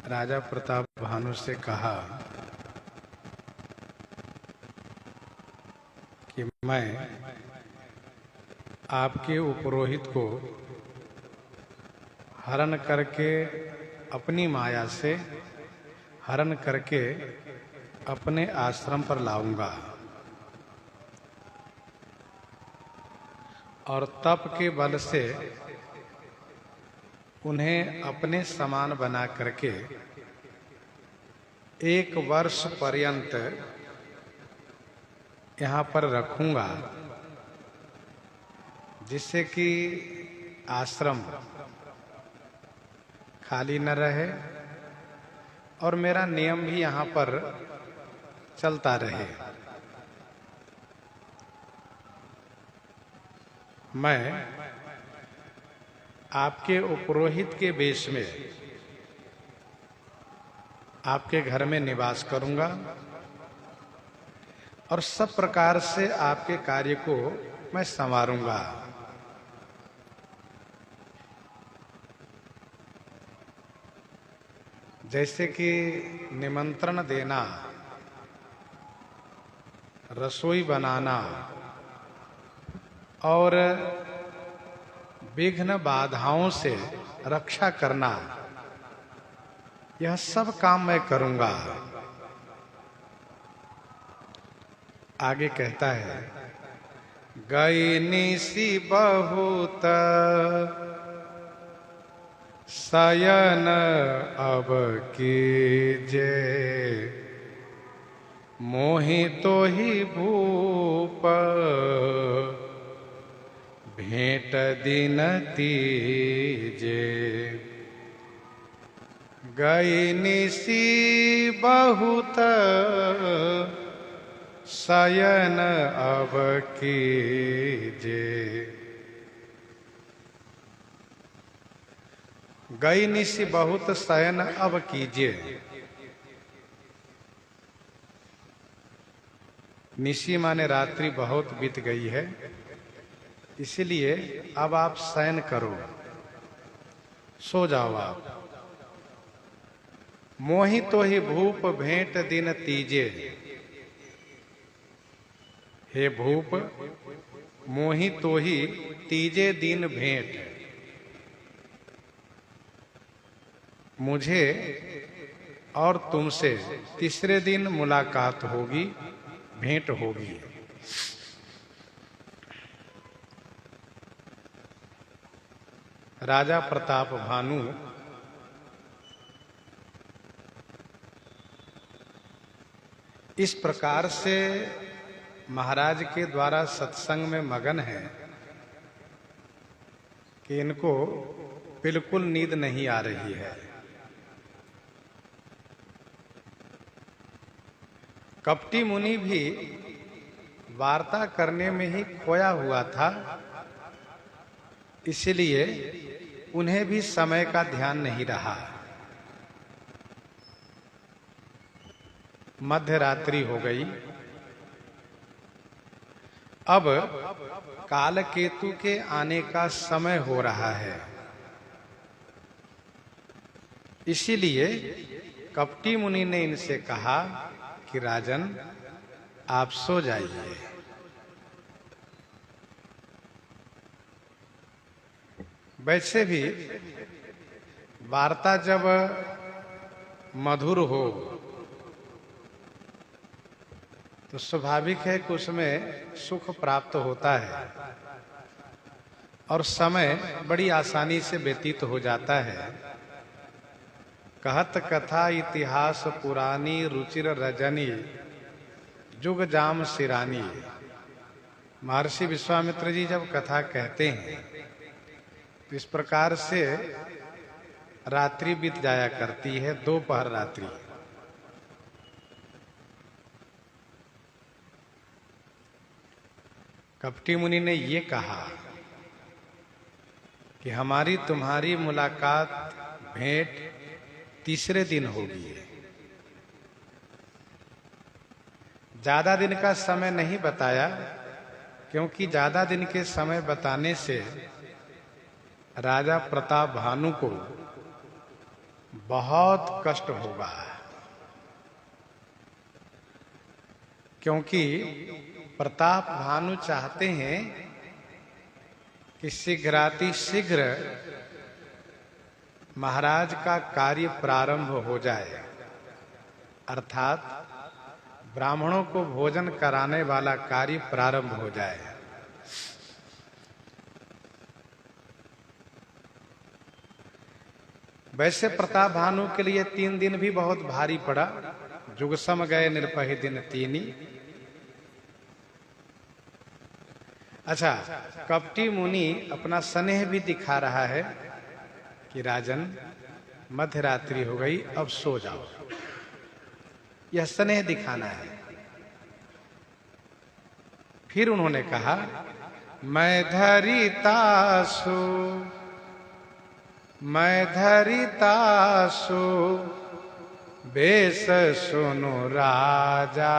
राजा प्रताप भानु से कहा कि मैं आपके उपरोहित को हरण करके अपनी माया से हरण करके अपने आश्रम पर लाऊंगा और तप के बल से उन्हें अपने समान बना करके 1 वर्ष पर्यंत यहाँ पर रखूंगा, जिससे कि आश्रम खाली न रहे और मेरा नियम भी यहाँ पर चलता रहे। मैं आपके उपरोहित के वेश में आपके घर में निवास करूंगा और सब प्रकार से आपके कार्य को मैं संवारूंगा। जैसे कि निमंत्रण देना, रसोई बनाना और विघ्न बाधाओं से रक्षा करना, यह सब काम मैं करूंगा। आगे कहता है, गई निसी बहुत शयन अब कीजे, मोहि तो ही भूप भेंट दिन तीजे। गई निसी बहुत शयन अब कीजे। गई निसी बहुत शयन अब कीजिए। निशी माने रात्रि बहुत बीत गई है, इसलिए अब आप शयन करो, सो जाओ आप। मोहि तो ही भूप भेंट दिन तीजे। हे भूप, मोहि तो ही तीजे दिन भेंट, मुझे और तुमसे तीसरे दिन मुलाकात होगी, भेंट होगी। राजा प्रताप भानु इस प्रकार से महाराज के द्वारा सत्संग में मगन है कि इनको बिल्कुल नींद नहीं आ रही है। कपटी मुनि भी वार्ता करने में ही खोया हुआ था, इसलिए उन्हें भी समय का ध्यान नहीं रहा। मध्य रात्रि हो गई। अब काल केतु के आने का समय हो रहा है, इसीलिए कपटी मुनि ने इनसे कहा कि राजन, आप सो जाइए। वैसे भी वार्ता जब मधुर हो तो स्वाभाविक है कि उसमें सुख प्राप्त होता है और समय बड़ी आसानी से व्यतीत हो जाता है। कहत कथा इतिहास पुरानी, रुचिर रजनी जुग जाम सिरानी। महर्षि विश्वामित्र जी जब कथा कहते हैं तो इस प्रकार से रात्रि बीत जाया करती है, दोपहर रात्रि। कपटी मुनि ने ये कहा कि हमारी तुम्हारी मुलाकात, भेंट तीसरे दिन होगी। ज्यादा दिन का समय नहीं बताया, क्योंकि ज्यादा दिन के समय बताने से राजा प्रताप भानु को बहुत कष्ट होगा, क्योंकि प्रताप भानु चाहते हैं कि शीघ्रातिशीघ्र महाराज का कार्य प्रारंभ हो जाए, अर्थात ब्राह्मणों को भोजन कराने वाला कार्य प्रारंभ हो जाए। वैसे प्रताप भानु के लिए 3 दिन भी बहुत भारी पड़ा। जुग सम गए निरपहि दिन तीनी। अच्छा, कपटी मुनि अपना स्नेह भी दिखा रहा है कि राजन मध्य रात्रि हो गई, अब सो जाओ। यह स्नेह दिखाना है। फिर उन्होंने कहा, मैं धरितासु बेश सुनु राजा,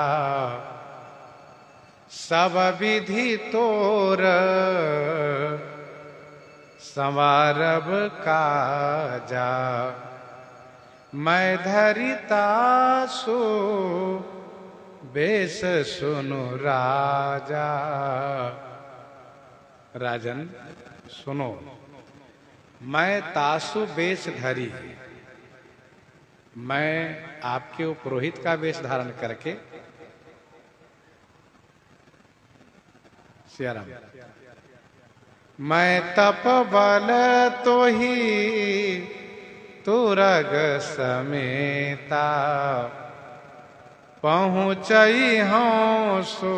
सब विधि तोर समारभ काजा। मैं धरितासु बेश सुनु राजा। राजन सुनो, मैं तासु वेश धरी, मैं आपके पुरोहित का वेश धारण करके, सियाराम, मैं तप बल तो ही तुरग समेता, पहुँचई हूँ सो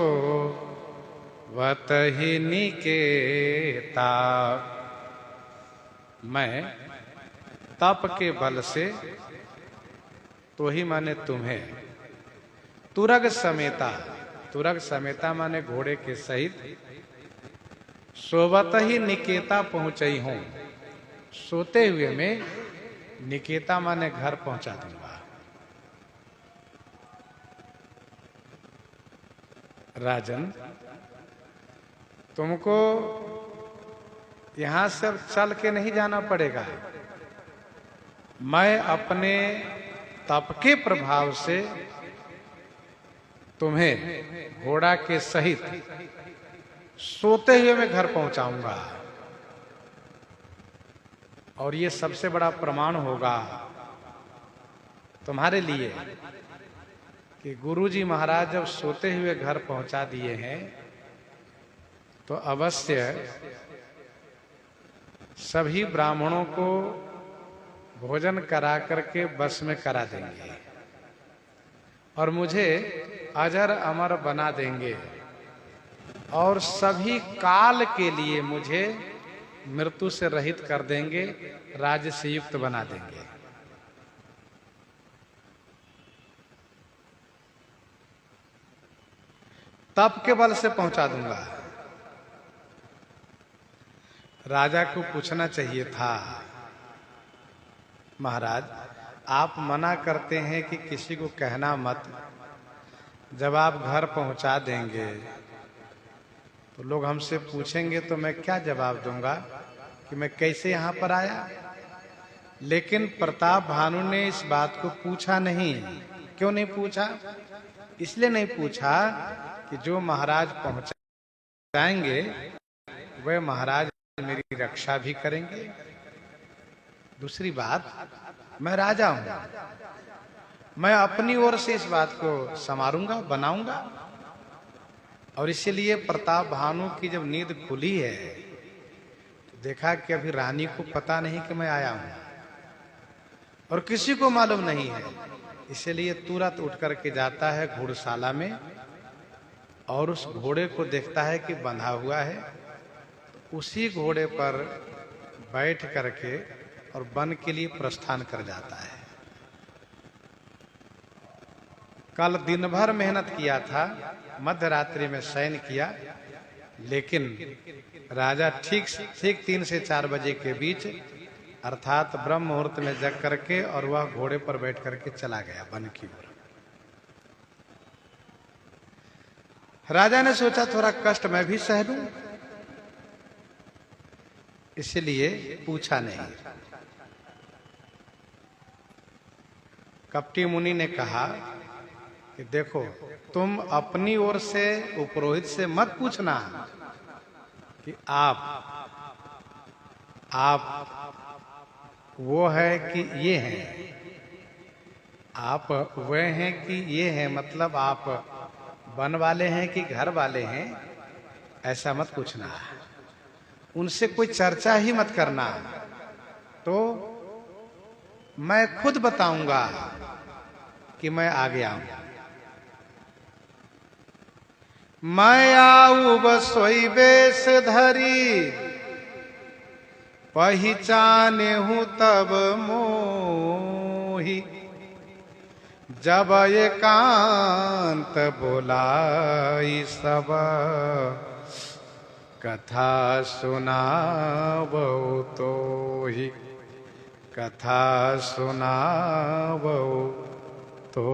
वत ही निकेता। मैं तप के बल से, तो ही माने तुम्हें, तुरग समेता, तुरग समेता माने घोड़े के सहित, सोवत ही निकेता पहुंचई हूं, सोते हुए में निकेता माने घर पहुंचा दूंगा। राजन, तुमको यहां से चल के नहीं जाना पड़ेगा। मैं अपने तप के प्रभाव से तुम्हें घोड़ा के सहित सोते हुए मैं घर पहुंचाऊंगा। और ये सबसे बड़ा प्रमाण होगा तुम्हारे लिए कि गुरुजी महाराज जब सोते हुए घर पहुंचा दिए हैं, तो अवश्य सभी ब्राह्मणों को भोजन करा करके बस में करा देंगे और मुझे अजर अमर बना देंगे और सभी काल के लिए मुझे मृत्यु से रहित कर देंगे, राज्य से युक्त बना देंगे। तप के बल से पहुंचा दूंगा। राजा को पूछना चाहिए था, महाराज आप मना करते हैं कि किसी को कहना मत, जब आप घर पहुंचा देंगे तो लोग हमसे पूछेंगे तो मैं क्या जवाब दूंगा कि मैं कैसे यहां पर आया। लेकिन प्रताप भानु ने इस बात को पूछा नहीं। क्यों नहीं पूछा? इसलिए नहीं पूछा कि जो महाराज पहुंचाएंगे वह महाराज मेरी रक्षा भी करेंगे। दूसरी बात, मैं राजा हूं, मैं अपनी ओर से इस बात को संवारूंगा, बनाऊंगा। और इसीलिए प्रताप भानु की जब नींद खुली है तो देखा कि अभी रानी को पता नहीं कि मैं आया हूं और किसी को मालूम नहीं है। इसलिए तुरंत उठ करके जाता है घोड़शाला में और उस घोड़े को देखता है कि बंधा हुआ है। उसी घोड़े पर बैठ करके और वन के लिए प्रस्थान कर जाता है। कल दिन भर मेहनत किया था, मध्य रात्रि में शयन किया, लेकिन राजा ठीक 3 से 4 बजे के बीच अर्थात ब्रह्म मुहूर्त में जग करके और वह घोड़े पर बैठ करके चला गया वन की ओर। राजा ने सोचा थोड़ा कष्ट मैं भी सह लूं, इसलिए पूछा नहीं। कपटी मुनि ने कहा कि देखो, तुम अपनी ओर से उपरोहित से मत पूछना कि आप वो है कि ये हैं, आप वह हैं कि ये हैं, मतलब आप वन वाले हैं कि घर वाले हैं, ऐसा मत पूछना। उनसे कोई चर्चा ही मत करना। तो मैं खुद बताऊंगा कि मैं आगे आऊं। मैं आऊ बसोई बेश धरी, पहचाने हूं तब मोही। जब एकांत बोलाई सब, कथा सुनावो तो ही, कथा सुनावो तो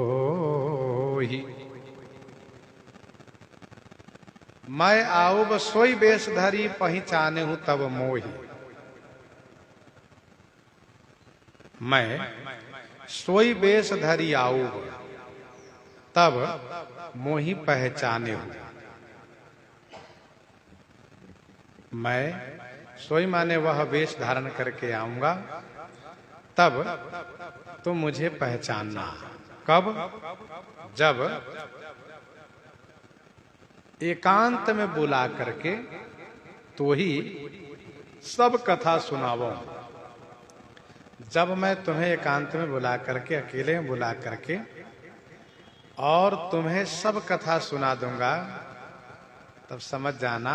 ही। मैं आऊब सोई बेश धरी, पहचाने हूं तब मोही। मैं सोई बेश धरी आऊब, तब मोही पहचाने हूं। मैं सोई माने वह वेश धारण करके आऊंगा, तब तुम मुझे पहचानना। कब? जब एकांत में बुला करके तो ही सब कथा सुनावो। जब मैं तुम्हें एकांत में बुला करके, अकेले में बुला करके और तुम्हें सब कथा सुना दूंगा, तब समझ जाना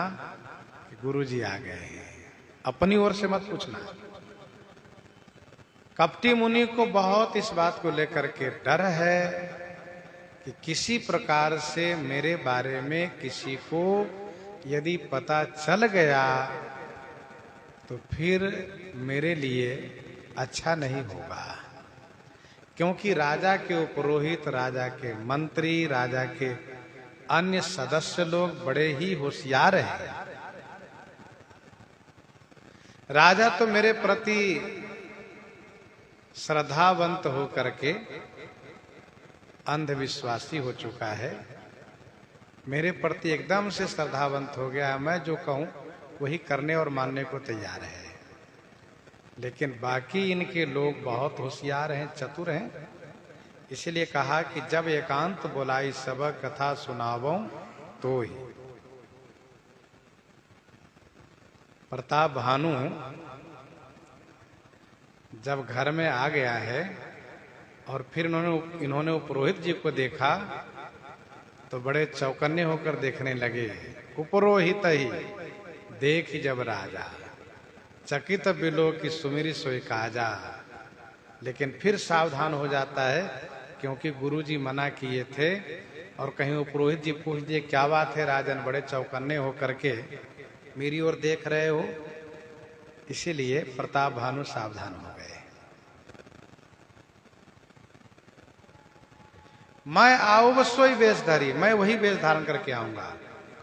कि गुरुजी आ गए हैं। अपनी ओर से मत पूछना। कपटी मुनि को बहुत इस बात को लेकर के डर है कि किसी प्रकार से मेरे बारे में किसी को यदि पता चल गया तो फिर मेरे लिए अच्छा नहीं होगा। क्योंकि राजा के पुरोहित, राजा के मंत्री, राजा के अन्य सदस्य लोग बड़े ही होशियार हैं। राजा तो मेरे प्रति श्रद्धावंत होकर के अंधविश्वासी हो चुका है, मेरे प्रति एकदम से श्रद्धावंत हो गया। मैं जो कहूं वही करने और मानने को तैयार है। लेकिन बाकी इनके लोग बहुत होशियार हैं, चतुर हैं। इसलिए कहा कि जब एकांत बुलाई सब, कथा सुनावो तो ही। प्रताप भानु जब घर में आ गया है और फिर इन्होंने पुरोहित जी को देखा तो बड़े चौकन्ने होकर देखने लगे। कुपुरोहित ही देख जब राजा, चकित बिलो की सुमिरी सोई काजा। लेकिन फिर सावधान हो जाता है, क्योंकि गुरुजी मना किए थे। और कहीं वो पुरोहित जी पूछ दिए, क्या बात है राजन, बड़े चौकन्ने होकर के मेरी ओर देख रहे हो? इसीलिए प्रताप भानु सावधान हो गए। मैं आऊब सोई वेश धारी, मैं वही वेश धारण करके आऊंगा।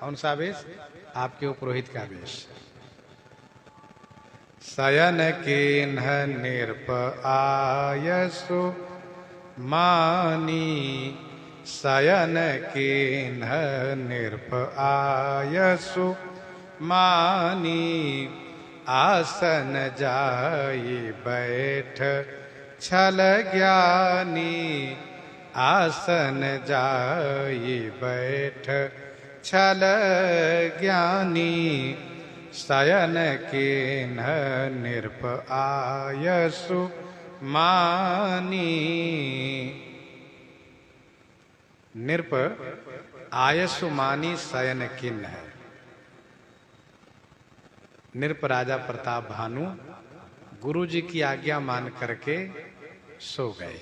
कौन सा वेश? आपके पुरोहित का वेश। शयन किन्ह निर्प आयसु मानी, शयन किन्ह निर्प आयसु मानी। आसन जाई बैठ छल ज्ञानी, आसन जाई बैठ छल ज्ञानी। शयन किन्ह निर्प आयसु मानी। निर्प आयसु मानी शयन किन्ह। निर्प राजा प्रताप भानु गुरु जी की आज्ञा मान करके सो गए।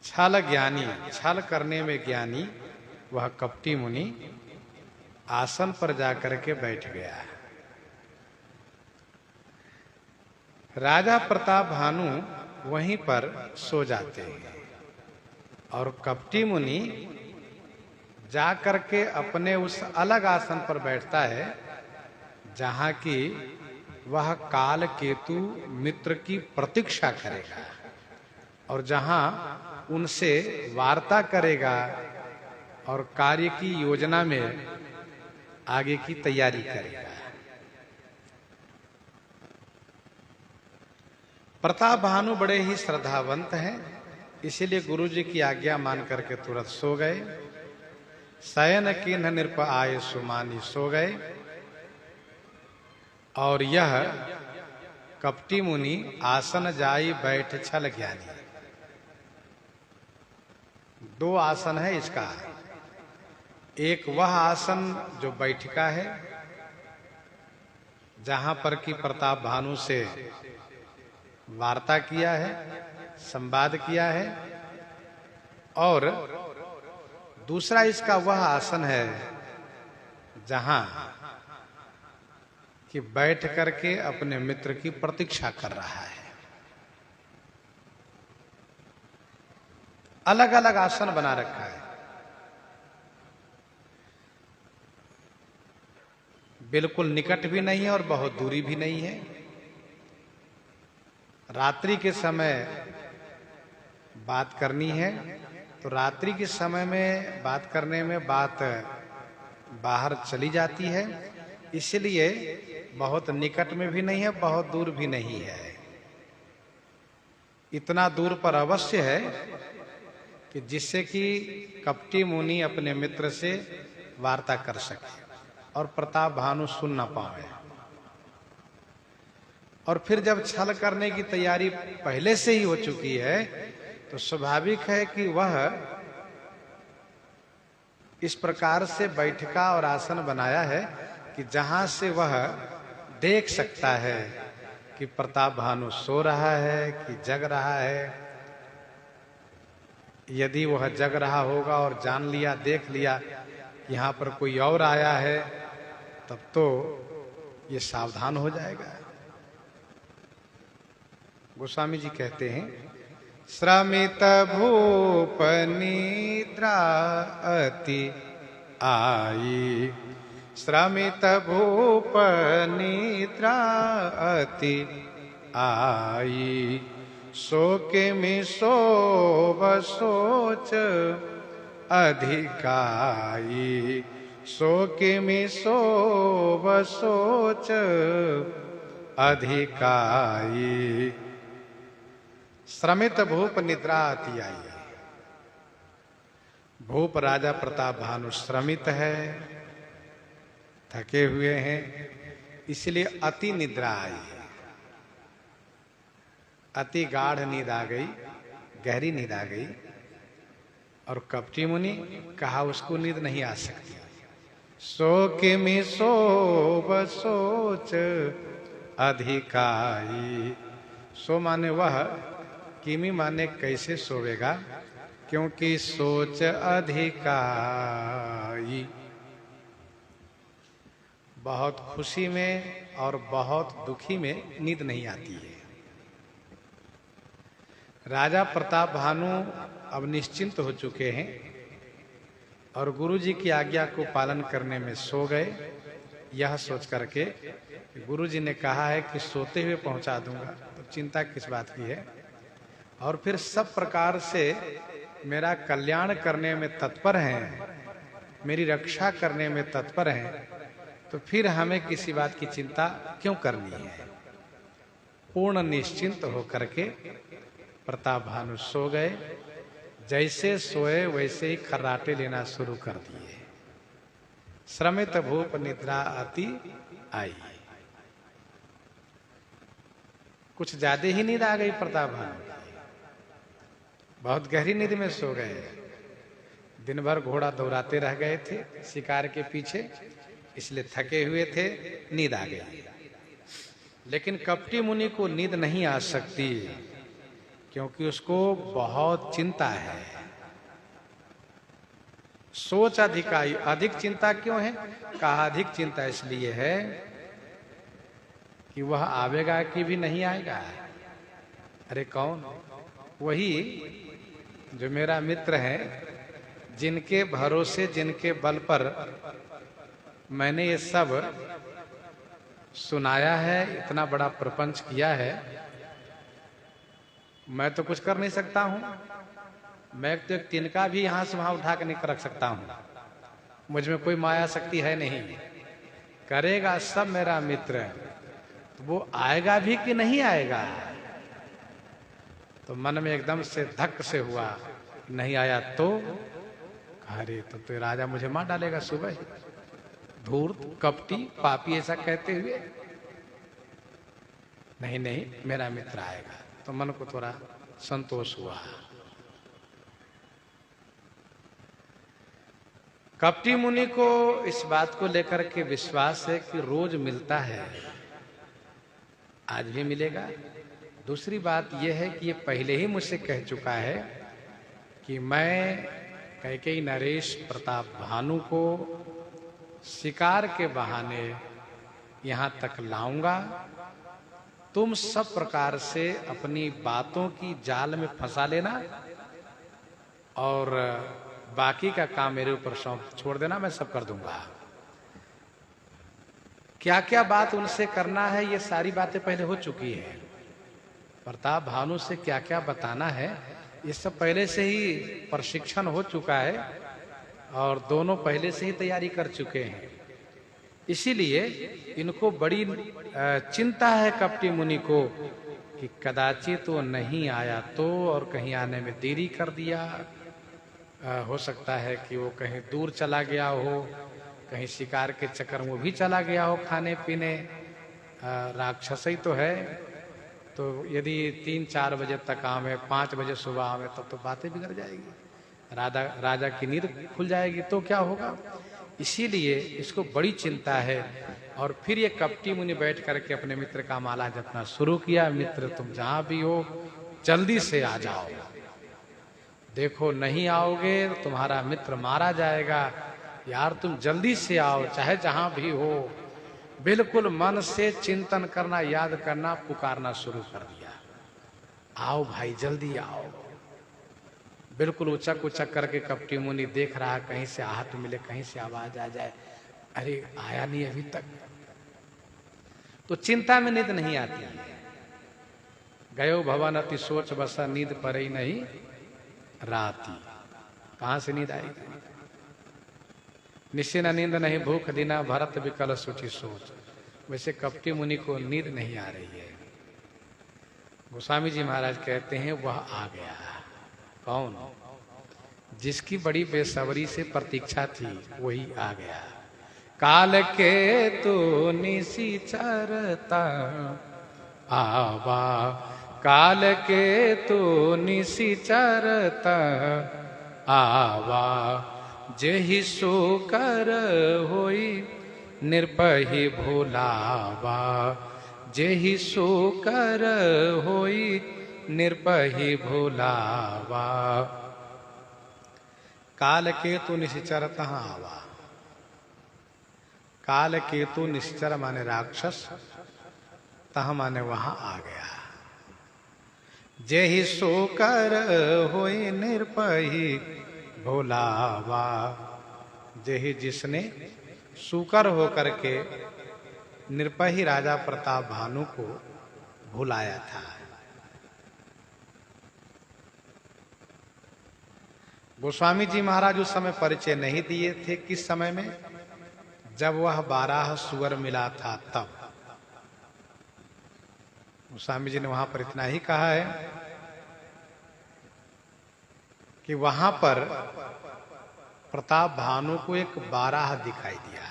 छल ज्ञानी, छल करने में ज्ञानी वह कपटी मुनि आसन पर जाकर के बैठ गया। राजा प्रताप भानु वहीं पर सो जाते हैं और कपटी मुनि जाकर के अपने उस अलग आसन पर बैठता है जहां की वह काल केतु मित्र की प्रतीक्षा करेगा और जहां उनसे वार्ता करेगा और कार्य की योजना में आगे की तैयारी करेगा। प्रताप भानु बड़े ही श्रद्धावंत हैं, इसीलिए गुरु जी की आज्ञा मान करके तुरंत सो गए। शयन किन्ह नृप आए सुमानी सो गए। और यह कपटी मुनि आसन जाई बैठ छल ज्ञानी। दो आसन है इसका। एक वह आसन जो बैठका है, जहां पर कि प्रताप भानु से वार्ता किया है, संवाद किया है। और दूसरा इसका वह आसन है जहां कि बैठ करके अपने मित्र की प्रतीक्षा कर रहा है। अलग अलग आसन बना रखा है। बिल्कुल निकट भी नहीं है और बहुत दूरी भी नहीं है। रात्रि के समय बात करनी है तो रात्रि के समय में बात करने में बात बाहर चली जाती है, इसलिए बहुत निकट में भी नहीं है, बहुत दूर भी नहीं है। इतना दूर पर अवश्य है कि जिससे कि कपटी मुनि अपने मित्र से वार्ता कर सके और प्रताप भानु सुन ना पाए। और फिर जब छल करने की तैयारी पहले से ही हो चुकी है तो स्वाभाविक है कि वह इस प्रकार से बैठका और आसन बनाया है कि जहां से वह देख सकता है कि प्रताप भानु सो रहा है कि जग रहा है। यदि वह जग रहा होगा और जान लिया, देख लिया कि यहां पर कोई और आया है, तब तो ये सावधान हो जाएगा। गोस्वामी जी कहते हैं, श्रमित भूप निद्रा अति आई, श्रमित भूप निद्रा अति आई, शोक में सोव सोच अधिकाई, शोक में सोव सोच अधिकाई। श्रमित भूप निद्रा अति आई। भूप राजा प्रताप भानु श्रमित है, थके हुए हैं, इसलिए अति निद्रा आई। अति गाढ़ नींद आ गई, गहरी नींद आ गई। और कपटी मुनि कहा उसको नींद नहीं आ सकती। शोक में सोव सोच अधिकाई। सो माने वह, किमी माने कैसे सोवेगा, क्योंकि सोच अधिकाई। बहुत खुशी में और बहुत दुखी में नींद नहीं आती है। राजा प्रताप भानु अब निश्चिंत हो चुके हैं और गुरु जी की आज्ञा को पालन करने में सो गए। यह सोच करके गुरु जी ने कहा है कि सोते हुए पहुंचा दूंगा, तो चिंता किस बात की है। और फिर सब प्रकार से मेरा कल्याण करने में तत्पर हैं, मेरी रक्षा करने में तत्पर हैं, तो फिर हमें किसी बात की चिंता क्यों करनी है। पूर्ण निश्चिंत होकर के प्रताप भानु सो गए। जैसे सोए वैसे ही खर्राटे लेना शुरू कर दिए। श्रमित भूप निद्रा अति आई। कुछ ज्यादा ही नींद आ गई प्रताप भानु की। बहुत गहरी नींद में सो गए। दिन भर घोड़ा दौड़ाते रह गए थे शिकार के पीछे, इसलिए थके हुए थे, नींद आ गई। लेकिन कपटी मुनि को नींद नहीं आ सकती, क्योंकि उसको बहुत चिंता है। सोच अधिकाई। अधिक चिंता क्यों है? कहा अधिक चिंता इसलिए है कि वह आवेगा कि भी नहीं आएगा। अरे कौन? वही जो मेरा मित्र है, जिनके भरोसे, जिनके बल पर मैंने ये सब सुनाया है, इतना बड़ा प्रपंच किया है, मैं तो कुछ कर नहीं सकता हूं। मैं तो एक तिनका भी यहां से वहां उठा के नहीं रख सकता हूं। मुझ में कोई माया शक्ति है नहीं। करेगा सब मेरा मित्र, तो वो आएगा भी कि नहीं आएगा? तो मन में एकदम से धक से हुआ, नहीं आया तो अरे तो राजा मुझे मार डालेगा सुबह। धूर्त, कपटी, पापी ऐसा कहते हुए, नहीं नहीं मेरा मित्र आएगा। तो मन को थोड़ा संतोष हुआ। कपटी मुनि को इस बात को लेकर के विश्वास है कि रोज मिलता है, आज भी मिलेगा। दूसरी बात यह है कि ये पहले ही मुझसे कह चुका है कि मैं कैकेयी नरेश प्रताप भानु को शिकार के बहाने यहां तक लाऊंगा। तुम सब प्रकार से अपनी बातों की जाल में फंसा लेना और बाकी का काम मेरे ऊपर छोड़ देना, मैं सब कर दूंगा। क्या क्या बात उनसे करना है ये सारी बातें पहले हो चुकी है। प्रताप भानु से क्या क्या बताना है ये सब पहले से ही प्रशिक्षण हो चुका है और दोनों पहले से ही तैयारी कर चुके हैं। इसीलिए इनको बड़ी चिंता है कपटी मुनि को कि कदाचित तो नहीं आया तो, और कहीं आने में देरी कर दिया, हो सकता है कि वो कहीं दूर चला गया हो, कहीं शिकार के चक्कर में भी चला गया हो खाने पीने। राक्षस ही तो है, तो यदि 3-4 बजे तक आवे, 5 बजे सुबह आवे, तब तो बातें बिगड़ जाएगी, राजा की नींद खुल जाएगी, तो क्या होगा। इसीलिए इसको बड़ी चिंता है। और फिर ये कपटी मुनि बैठ करके अपने मित्र का माला जपना शुरू किया। मित्र तुम जहां भी हो जल्दी से आ जाओ, देखो नहीं आओगे तो तुम्हारा मित्र मारा जाएगा। यार तुम जल्दी से आओ, चाहे जहां भी हो। बिल्कुल मन से चिंतन करना, याद करना, पुकारना शुरू कर दिया, आओ भाई जल्दी आओ। बिल्कुल उचक उचक करके कपटी मुनि देख रहा, कहीं से आहट मिले, कहीं से आवाज आ जाए, अरे आया नहीं अभी तक। तो चिंता में नींद नहीं आती है। गयो भवन अति सोच बसा, नींद पड़े नहीं राती। कहां से नींद आएगी? निश्चिन नींद नहीं भूख दिना, भरत विकल सूची सोच। वैसे कपटी मुनि को नींद नहीं आ रही है। गोस्वामी जी महाराज कहते हैं वह आ गया। कौन? जिसकी बड़ी बेसब्री से प्रतीक्षा थी वही आ गया। काल के तो निशिचरता आवा, काल के तो निशिचरता आवा। जेहि सो कर होई निर्पहि भुलावा, जेहि सो कर होई निर्पहि भुलावा। काल केतु निश्चर तहां आवा। काल केतु निश्चर माने राक्षस, तहां माने वहां आ गया। जेहि सो कर होई निर्पहि भुलावा। जेहि जिसने सूकर होकर के निर्पही राजा प्रताप भानु को भुलाया था। गोस्वामी जी महाराज उस समय परिचय नहीं दिए थे। किस समय में? जब वह 12 सुअर मिला था तब। गोस्वामी जी ने वहां पर इतना ही कहा है कि वहां पर प्रताप भानु को एक 12 दिखाई दिया।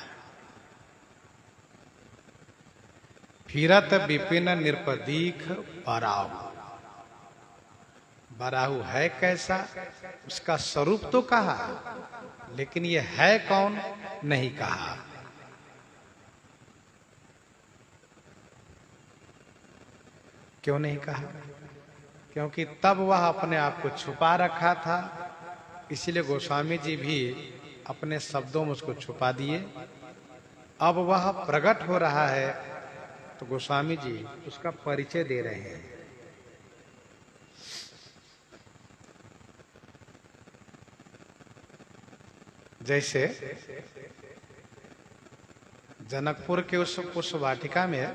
फिरत विपिन निरपदीख बराहु। बराहु है कैसा, उसका स्वरूप तो कहा, लेकिन ये है कौन नहीं कहा। क्यों नहीं कहा? क्योंकि तब वह अपने आप को छुपा रखा था। इसीलिए गोस्वामी जी भी अपने शब्दों में उसको छुपा दिए। अब वह प्रकट हो रहा है तो गोस्वामी जी उसका परिचय दे रहे हैं। जैसे जनकपुर के उस पुष्प वाटिका में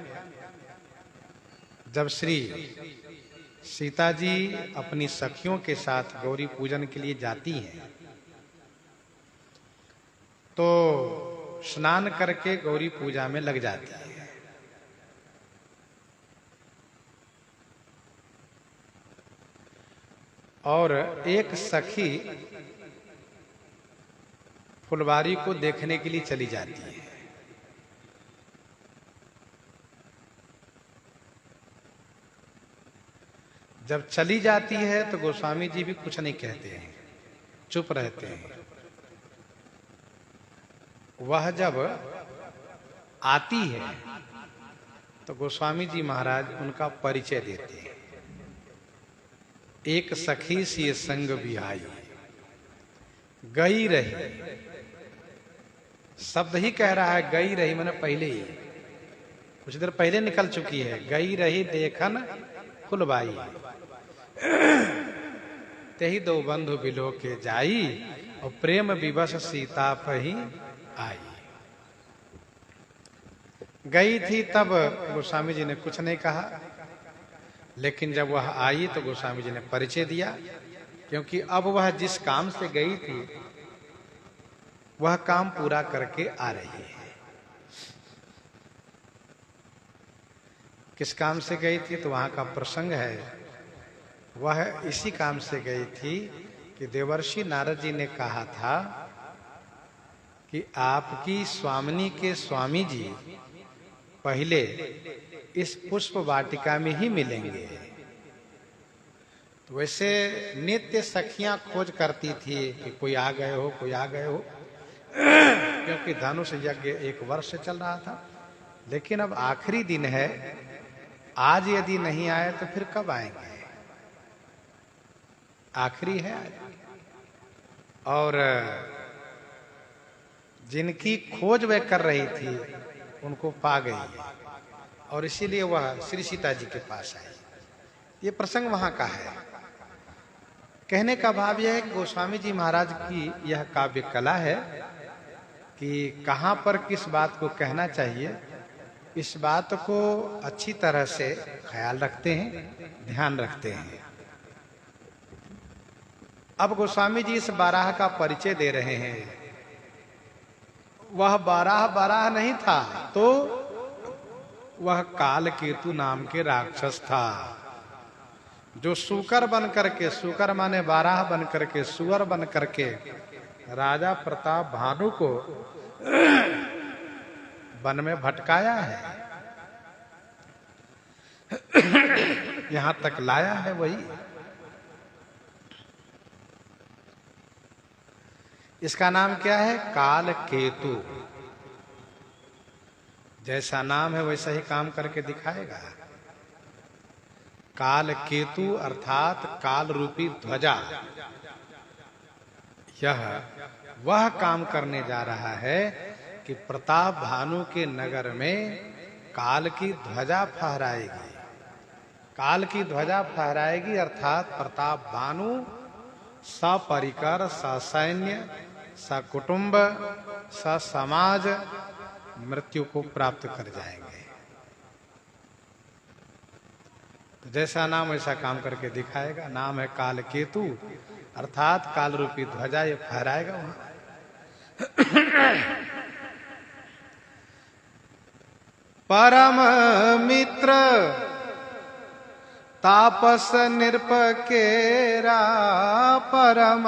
जब श्री सीता जी अपनी सखियों के साथ गौरी पूजन के लिए जाती हैं, तो स्नान करके गौरी पूजा में लग जाती है। और एक सखी फुलवारी को देखने के लिए चली जाती है। जब चली जाती है तो गोस्वामी जी भी कुछ नहीं कहते हैं, चुप रहते हैं। वह जब आती है तो गोस्वामी जी महाराज उनका परिचय देते हैं। एक सखी सी संग बिहाई गई रही, शब्द ही कह रहा है गई रही, मैंने पहले ही कुछ देर पहले निकल चुकी है। गई रही देखन फुलबाई, तेही दो बंधु बिलो के जाई, और प्रेम विवश सीता पही आई। गई थी तब गोस्वामी जी ने कुछ नहीं कहा, लेकिन जब वह आई तो गोस्वामी जी ने परिचय दिया, क्योंकि अब वह जिस काम से गई थी वह काम पूरा करके आ रही है। किस काम से गई थी तो वहां का प्रसंग है। वह इसी काम से गई थी कि देवर्षि नारद जी ने कहा था कि आपकी स्वामिनी के स्वामी जी पहले इस पुष्प वाटिका में ही मिलेंगे। तो वैसे नित्य सखियां खोज करती थी कि कोई आ गए हो, कोई आ गए हो, क्योंकि धनुष यज्ञ 1 वर्ष से चल रहा था। लेकिन अब आखिरी दिन है, आज यदि नहीं आए तो फिर कब आएंगे? आखिरी है। और जिनकी खोज वह कर रही थी उनको पा गई, और इसीलिए वह श्री सीता जी के पास आई। ये प्रसंग वहां का है। कहने का भाव यह है कि गोस्वामी जी महाराज की यह काव्य कला है कि कहां पर किस बात को कहना चाहिए, इस बात को अच्छी तरह से ख्याल रखते हैं, ध्यान रखते हैं। अब गोस्वामी जी इस बाराह का परिचय दे रहे हैं। वह बाराह नहीं था, तो वह काल केतु नाम के राक्षस था, जो सूकर बन करके, सूकर माने बाराह बन करके, सुअर बन करके राजा प्रताप भानु को वन में भटकाया है, यहां तक लाया है। वही इसका नाम क्या है? काल केतु। जैसा नाम है वैसा ही काम करके दिखाएगा। काल केतु अर्थात काल रूपी ध्वजा, यह वह काम करने जा रहा है कि प्रताप भानु के नगर में काल की ध्वजा फहराएगी। काल की ध्वजा फहराएगी अर्थात प्रताप भानु सपरिकर, ससैन्य, सकुटुंब, ससमाज मृत्यु को प्राप्त कर जाएंगे। तो जैसा नाम वैसा काम करके दिखाएगा। नाम है काल केतु अर्थात काल रूपी ध्वजा ये फहराएगा वहां। परम मित्र तापस निरपकेरा, परम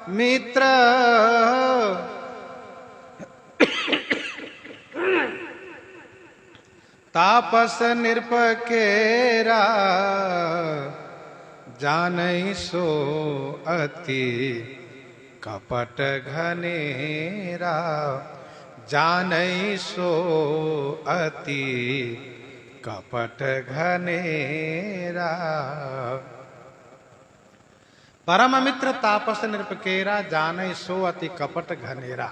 मित्र तापस निरपकेरा, जानई सो अति कपट घनेरा, जानई सो अति कपट घनेरा। परम मित्र तापस निरपकेरा, जानई सो अति कपट घनेरा।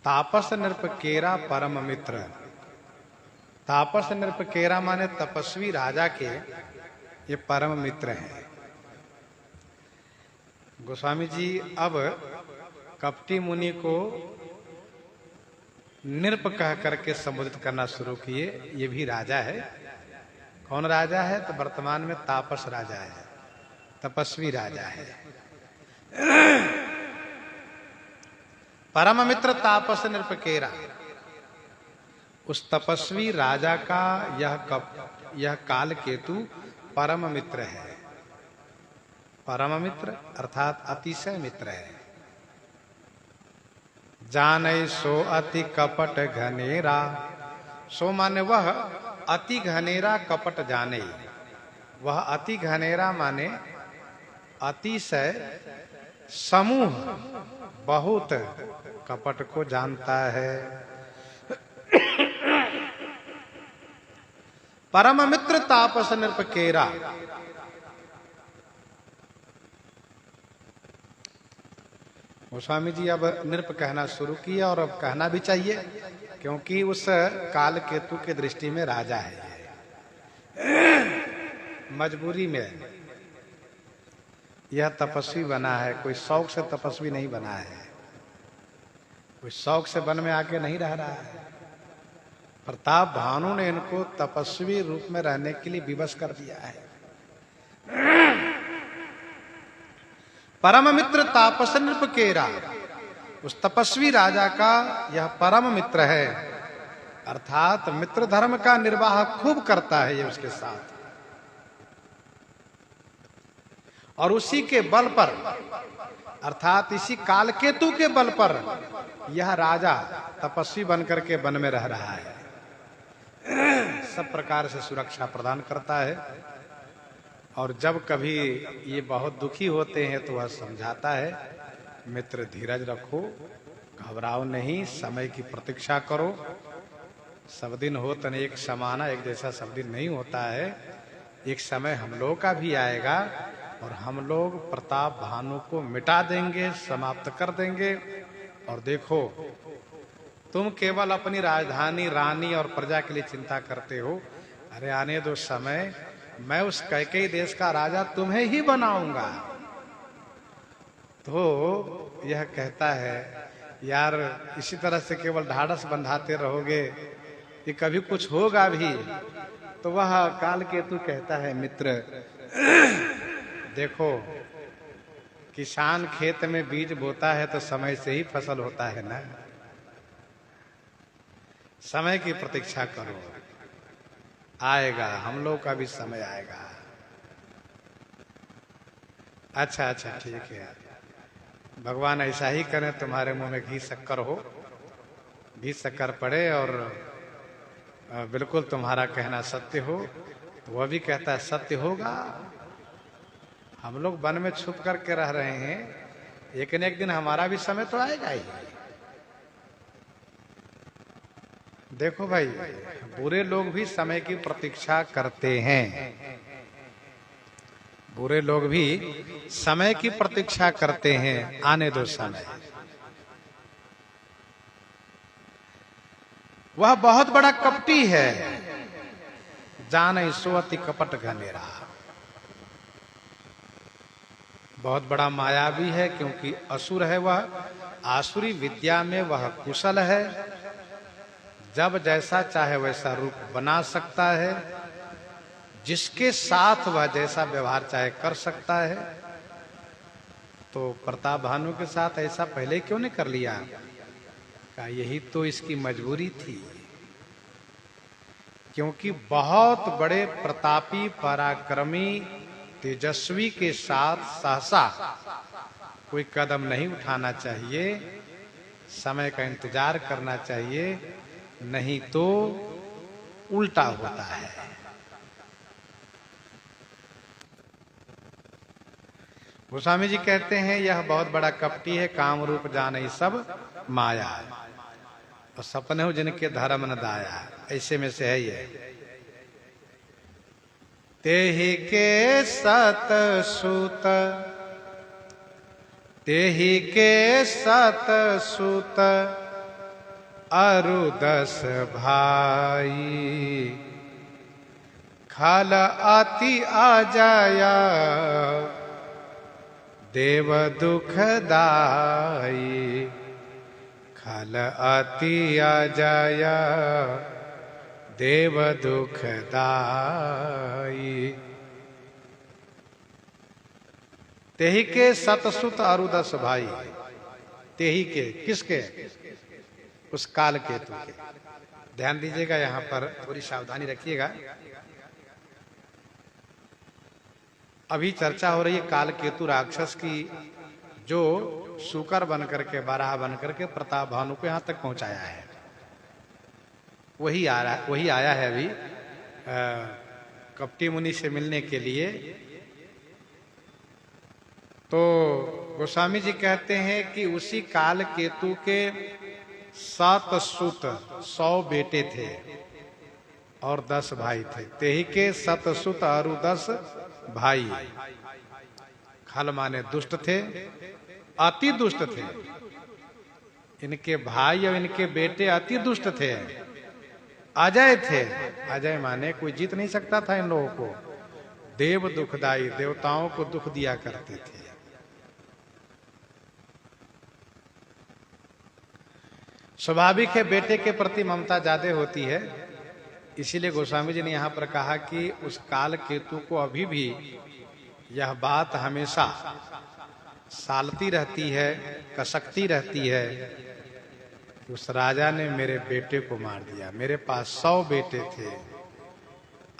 तापस निरपकेरा परम मित्र। तापस निरपकेरा माने तपस्वी राजा के ये परम मित्र हैं। गोस्वामी जी अब कपटी मुनि को नृप कह करके संबोधित करना शुरू किए। ये भी राजा है। कौन राजा है? तो वर्तमान में तापस राजा है, तपस्वी राजा है। परम मित्र तापस नृपकेरा, उस तपस्वी राजा का यह काल केतु परम मित्र है। परम मित्र अर्थात अतिशय मित्र है। जानै सो अति कपट घनेरा, सो माने वह अति घनेरा कपट जाने। वह अति घनेरा माने अतिशय समूह बहुत कपट को जानता है। परम मित्र तापस नृपकेरा, गोस्वामी जी अब नृप कहना शुरू किया और अब कहना भी चाहिए, क्योंकि उस काल केतु के दृष्टि में राजा है। मजबूरी में यह तपस्वी बना है, कोई शौक से तपस्वी नहीं बना है, कोई शौक से वन में आके नहीं रह रहा है। प्रताप भानु ने इनको तपस्वी रूप में रहने के लिए विवश कर दिया है। परम मित्र तापस नृपकेरा, उस तपस्वी राजा का यह परम मित्र है, अर्थात मित्र धर्म का निर्वाह खूब करता है ये उसके साथ। और उसी के बल पर, अर्थात इसी कालकेतु के बल पर यह राजा तपस्वी बनकर के वन में रह रहा है। सब प्रकार से सुरक्षा प्रदान करता है। और जब कभी ये बहुत दुखी होते हैं तो वह समझाता है, मित्र धीरज रखो, घबराओ नहीं, समय की प्रतीक्षा करो। सब दिन हो तन एक समाना, एक जैसा सब दिन नहीं होता है। एक समय हम लोग का भी आएगा और हम लोग प्रताप भानु को मिटा देंगे, समाप्त कर देंगे। और देखो, तुम केवल अपनी राजधानी, रानी और प्रजा के लिए चिंता करते हो। अरे आने दो समय, मैं उस कैकेयी देश का राजा तुम्हें ही बनाऊंगा। तो यह कहता है, यार इसी तरह से केवल ढाढ़स बंधाते रहोगे कि कभी कुछ होगा भी। तो वह कालकेतु कहता है, मित्र देखो, किसान खेत में बीज बोता है तो समय से ही फसल होता है ना। समय की प्रतीक्षा करो, आएगा, हम लोग का भी समय आएगा। अच्छा ठीक है, भगवान ऐसा ही करें, तुम्हारे मुंह में घी शक्कर हो, घी शक्कर पड़े और बिल्कुल तुम्हारा कहना सत्य हो। तो वह भी कहता है सत्य होगा। हम लोग वन में छुप करके रह रहे हैं, एक न एक दिन हमारा भी समय तो आएगा ही। देखो भाई, बुरे लोग भी समय की प्रतीक्षा करते हैं। बुरे लोग भी समय की प्रतीक्षा करते हैं, आने दो समय। वह बहुत बड़ा कपटी है, जाने सो अति कपट घनेरा। बहुत बड़ा मायावी है, क्योंकि असुर है वह। आसुरी विद्या में वह कुशल है। जब जैसा चाहे वैसा रूप बना सकता है, जिसके साथ वह जैसा व्यवहार चाहे कर सकता है। तो प्रताप भानु के साथ ऐसा पहले क्यों नहीं कर लिया? का यही तो इसकी मजबूरी थी, क्योंकि बहुत बड़े प्रतापी, पराक्रमी, तेजस्वी के साथ सहसा कोई कदम नहीं उठाना चाहिए। समय का इंतजार करना चाहिए, नहीं तो उल्टा होता है। गोस्वामी जी कहते हैं, यह बहुत बड़ा कपटी है, काम रूप जाने सब माया, और सपने हो जिनके धर्म न दाया। ऐसे में से है ये। तेहि के सत सुत, तेहि के सत सुत अरु 10 भाई, खल अति अजय देव दुखदाई, खल अति अजय देव दुखदाई। तेहि के सतसुत अरु 10 भाई, तेहि के किसके? उस काल केतु के। ध्यान दीजिएगा, यहां पर थोड़ी सावधानी रखिएगा। अभी चर्चा हो रही है काल केतु राक्षस की, जो सूकर बनकर के, बारह बनकर के प्रताप भानु को यहां तक पहुंचाया है। वही आया है अभी कपटी मुनि से मिलने के लिए। तो गोस्वामी जी कहते हैं कि उसी काल केतु के 7 सुत 100 बेटे थे और 10 भाई थे। तेहि के 7 सुत और 10 भाई। खल माने दुष्ट थे, अति दुष्ट थे। इनके भाई और इनके बेटे अति दुष्ट थे, अजय थे। अजय माने कोई जीत नहीं सकता था इन लोगों को। देव दुखदाई, देवताओं को दुख दिया करते थे। स्वाभाविक है बेटे के प्रति ममता ज्यादा होती है, इसीलिए गोस्वामी जी ने यहां पर कहा कि उस काल केतु को अभी भी यह बात हमेशा सालती रहती है, कसकती रहती है कि उस राजा ने मेरे बेटे को मार दिया। मेरे पास 100 बेटे थे,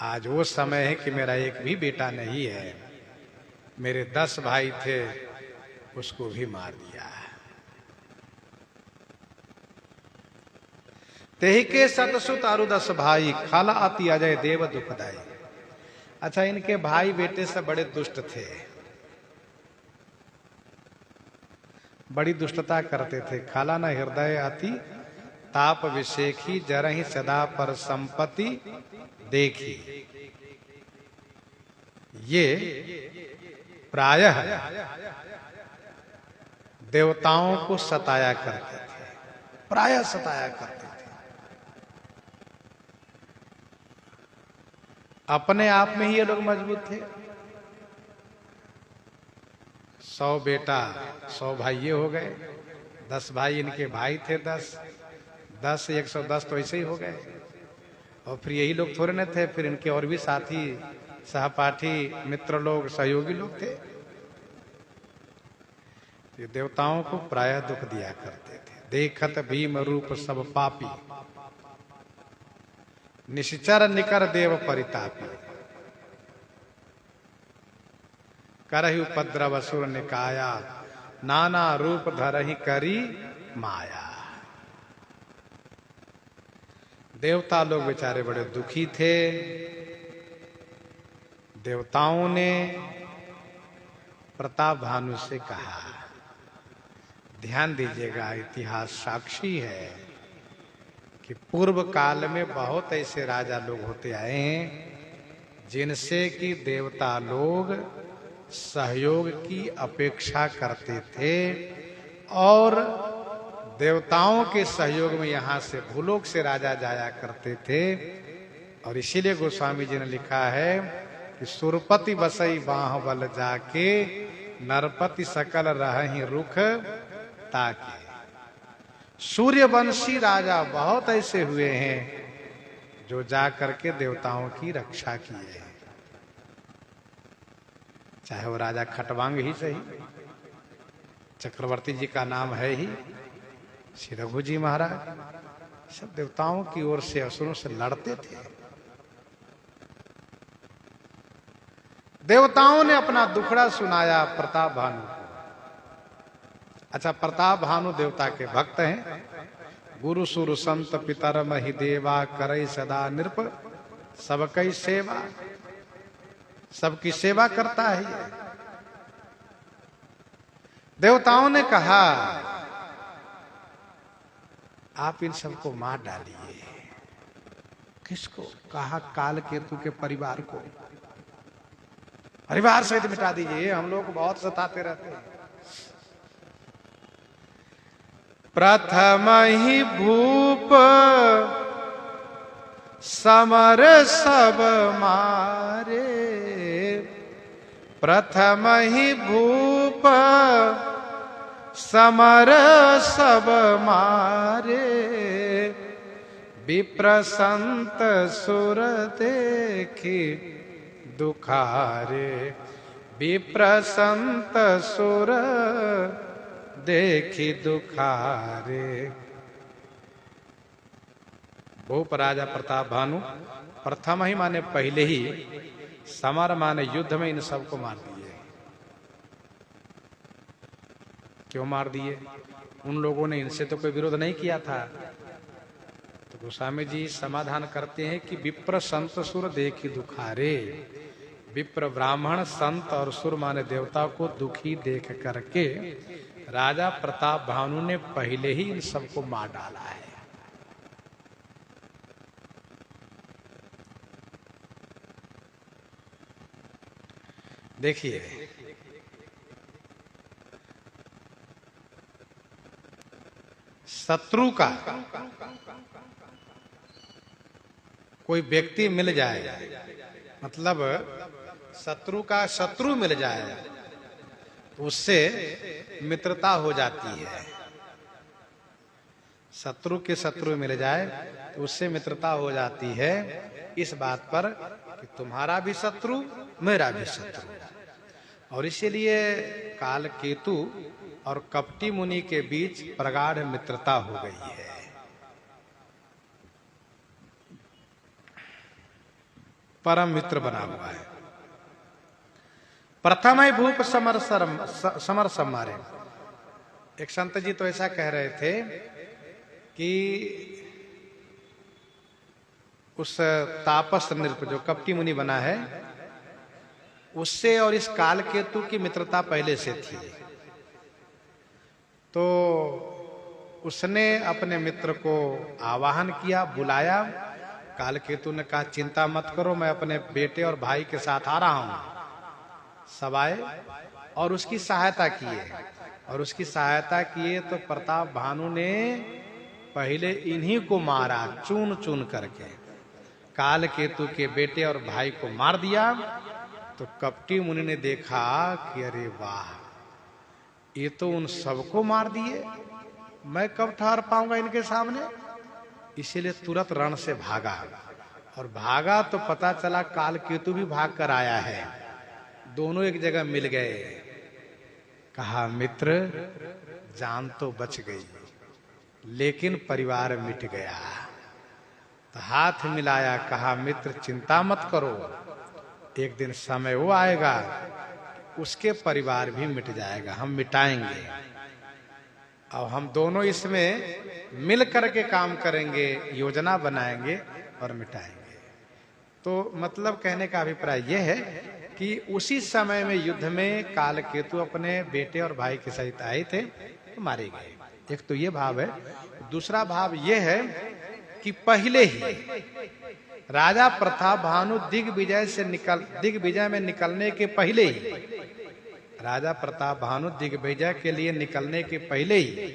आज वो समय है कि मेरा एक भी बेटा नहीं है। मेरे 10 भाई थे, उसको भी मार दिया। तेहि के 7 सुत और 10 भाई, खल अति अजय देव दुखदाई। अच्छा, इनके भाई बेटे से बड़े दुष्ट थे, बड़ी दुष्टता करते थे। खाला न हृदय अति ताप विषेखी, जरहि सदा पर संपत्ति देखी। ये प्रायः देवताओं को सताया करते थे, प्रायः सताया करते थे। अपने आप में ही ये लोग मजबूत थे। 100 बेटा 100 भाई ये हो गए, 10 भाई इनके भाई थे 10 110 तो ऐसे ही हो गए। और फिर यही लोग थोड़े न थे, फिर इनके और भी साथी, सहपाठी, मित्र लोग, सहयोगी लोग थे। ये देवताओं को प्रायः दुख दिया करते थे। देखत भीम रूप सब पापी, निश्चर निकर देव परितापी। करहि उपद्रव असुर निकाया, नाना रूप धरहि करी माया। देवता लोग बेचारे बड़े दुखी थे। देवताओं ने प्रताप भानु से कहा, ध्यान दीजिएगा, इतिहास साक्षी है कि पूर्व काल में बहुत ऐसे राजा लोग होते आए हैं जिनसे कि देवता लोग सहयोग की अपेक्षा करते थे, और देवताओं के सहयोग में यहां से भूलोक से राजा जाया करते थे। और इसीलिए गोस्वामी जी ने लिखा है कि सुरपति बसई बाह बल जाके, नरपति सकल रहहि रुख ताके। सूर्यवंशी राजा बहुत ऐसे हुए हैं जो जा करके देवताओं की रक्षा किए हैं। चाहे वो राजा खटवांग ही सही, चक्रवर्ती जी का नाम है ही, श्री रघु जी महाराज, सब देवताओं की ओर से असुरों से लड़ते थे। देवताओं ने अपना दुखड़ा सुनाया प्रताप भानु को। अच्छा, प्रताप भानु देवता के भक्त हैं। गुरु सुर संत पितर महि देवा, करई सदा नृप सबकई सेवा। सबकी सेवा करता है ये। देवताओं ने कहा, आप इन सबको मार डालिए। किसको? कहा काल केतु के परिवार को, परिवार सहित मिटा दीजिए, हम लोग बहुत सताते रहते हैं। प्रथम ही भूप समर सब मारे, प्रथम ही भूप समर सब मारे, विप्र संत सुर देखी दुखारे, विप्र संत सुर देखी दुखारे। भूप राजा प्रताप भानु प्रथम ही माने पहले ही, समर माने युद्ध में इन सबको मार दिए। क्यों मार दिए? उन लोगों ने इनसे तो कोई विरोध नहीं किया था। तो गोस्वामी जी समाधान करते हैं कि विप्र संत सुर देखी दुखारे। विप्र ब्राह्मण, संत और सुर माने देवता को दुखी देख करके राजा प्रताप भानु ने पहले ही इन सबको मार डाला है। देखिए, शत्रु का कोई व्यक्ति मिल जाए, मतलब शत्रु का शत्रु मिल जाए तो उससे मित्रता हो जाती है। शत्रु के शत्रु मिल जाए तो उससे मित्रता हो जाती है, इस बात पर कि तुम्हारा भी शत्रु मेरा भी शत्रु। और इसीलिए काल केतु और कपटी मुनि के बीच प्रगाढ़ मित्रता हो गई है। परम मित्र बना हुआ है। प्रथम ही भूप समर सम्मारे। एक संत जी तो ऐसा कह रहे थे कि उस तापस नृप जो कपटी मुनि बना है, उससे और इस काल केतु की मित्रता पहले से थी। तो उसने अपने मित्र को आवाहन किया, बुलाया। काल केतु ने कहा चिंता मत करो, मैं अपने बेटे और भाई के साथ आ रहा हूं। सब आए और उसकी सहायता किए, और उसकी सहायता किए तो प्रताप भानु ने पहले इन्हीं को मारा, चून चून करके काल केतु के बेटे और भाई को मार दिया। तो कपटी मुनि ने देखा कि अरे वाह, ये तो उन सबको मार दिए, मैं कब ठहर पाऊंगा इनके सामने। इसीलिए तुरंत रण से भागा, और भागा तो पता चला काल केतु भी भाग कर आया है। दोनों एक जगह मिल गए। कहा मित्र, जान तो बच गई लेकिन परिवार मिट गया। तो हाथ मिलाया, कहा मित्र चिंता मत करो, एक दिन समय वो आएगा उसके परिवार भी मिट जाएगा, हम मिटाएंगे। और हम दोनों इसमें मिल करके काम करेंगे, योजना बनाएंगे और मिटाएंगे। तो मतलब कहने का अभिप्राय यह है कि उसी समय में युद्ध में काल केतु अपने बेटे और भाई के सहित आए थे तो मारे गए। एक तो ये भाव है। दूसरा भाव यह है कि पहले ही राजा प्रताप भानु दिग्विजय में निकलने के पहले ही, राजा प्रताप भानु दिग्विजय के लिए निकलने के पहले ही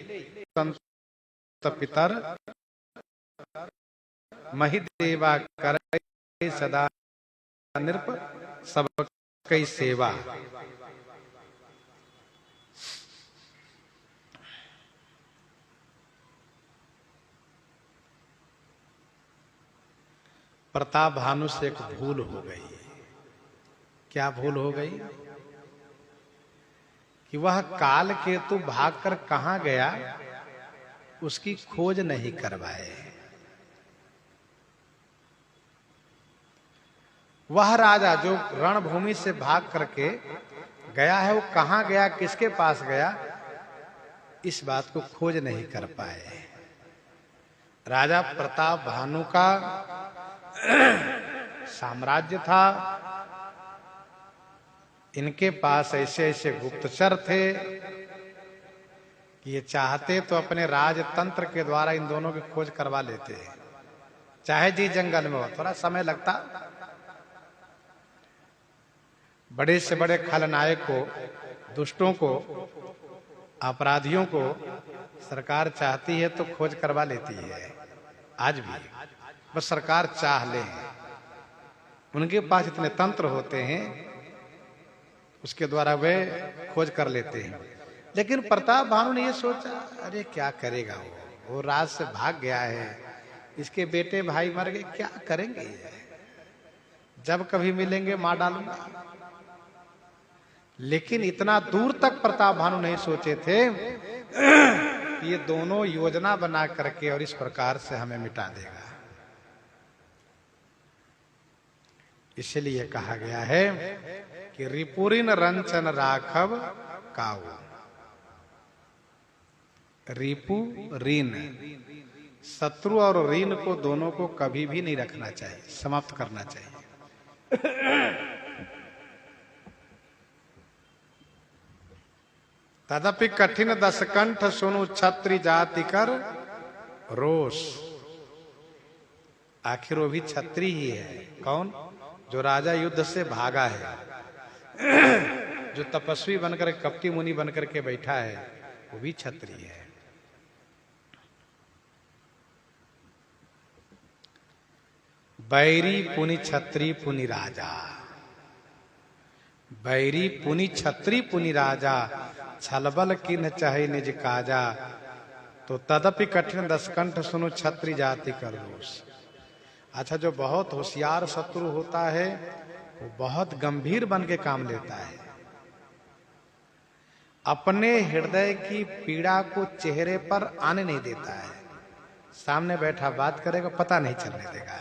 संत पितर महिदेवा करे सदा नृप सब कई सेवा। प्रताप भानु से एक भूल हो गई। क्या भूल हो गई? कि वह काल केतु भागकर कहां गया उसकी खोज नहीं करवाए। वह राजा जो रणभूमि से भाग करके गया है वो कहां गया, किसके पास गया, इस बात को खोज नहीं कर पाए। राजा प्रताप भानु का साम्राज्य था, इनके पास ऐसे ऐसे गुप्तचर थे कि ये चाहते तो अपने राजतंत्र के द्वारा इन दोनों की खोज करवा लेते, चाहे जी जंगल में हो, थोड़ा समय लगता। बड़े से बड़े खलनायक को, दुष्टों को, अपराधियों को सरकार चाहती है तो खोज करवा लेती है। आज भी बस सरकार चाह ले, उनके पास इतने तंत्र होते हैं उसके द्वारा वे खोज कर लेते हैं। लेकिन प्रताप भानु ने ये सोचा, अरे क्या करेगा वो राज से भाग गया है, इसके बेटे भाई मर गए, क्या करेंगे ये? जब कभी मिलेंगे मार डालूंगा। लेकिन इतना दूर तक प्रताप भानु नहीं सोचे थे कि ये दोनों योजना बना करके और इस प्रकार से हमें मिटा देगा। इसलिए कहा गया है कि रिपुरिन रंचन राघव काऊ। रिपु ऋण, शत्रु और ऋण को दोनों को कभी भी नहीं रखना चाहिए, समाप्त करना चाहिए। तदपि कठिन दशकंठ सुनु छत्री जाति कर रोष। आखिर वो भी छत्री ही है। कौन? जो राजा युद्ध से भागा है, जो तपस्वी बनकर कपटी मुनि बनकर के बैठा है, वो भी छत्री है। बैरी पुनि छत्री पुनि राजा, बैरी पुनि छत्री पुनि राजा, छलबल किन चाहे निज काजा। तो तदपि कठिन दशकंठ सुनो छत्री जाति कर रोष। अच्छा, जो बहुत होशियार शत्रु होता है वो बहुत गंभीर बन के काम लेता है। अपने हृदय की पीड़ा को चेहरे पर आने नहीं देता है। सामने बैठा बात करेगा, पता नहीं चलने देगा,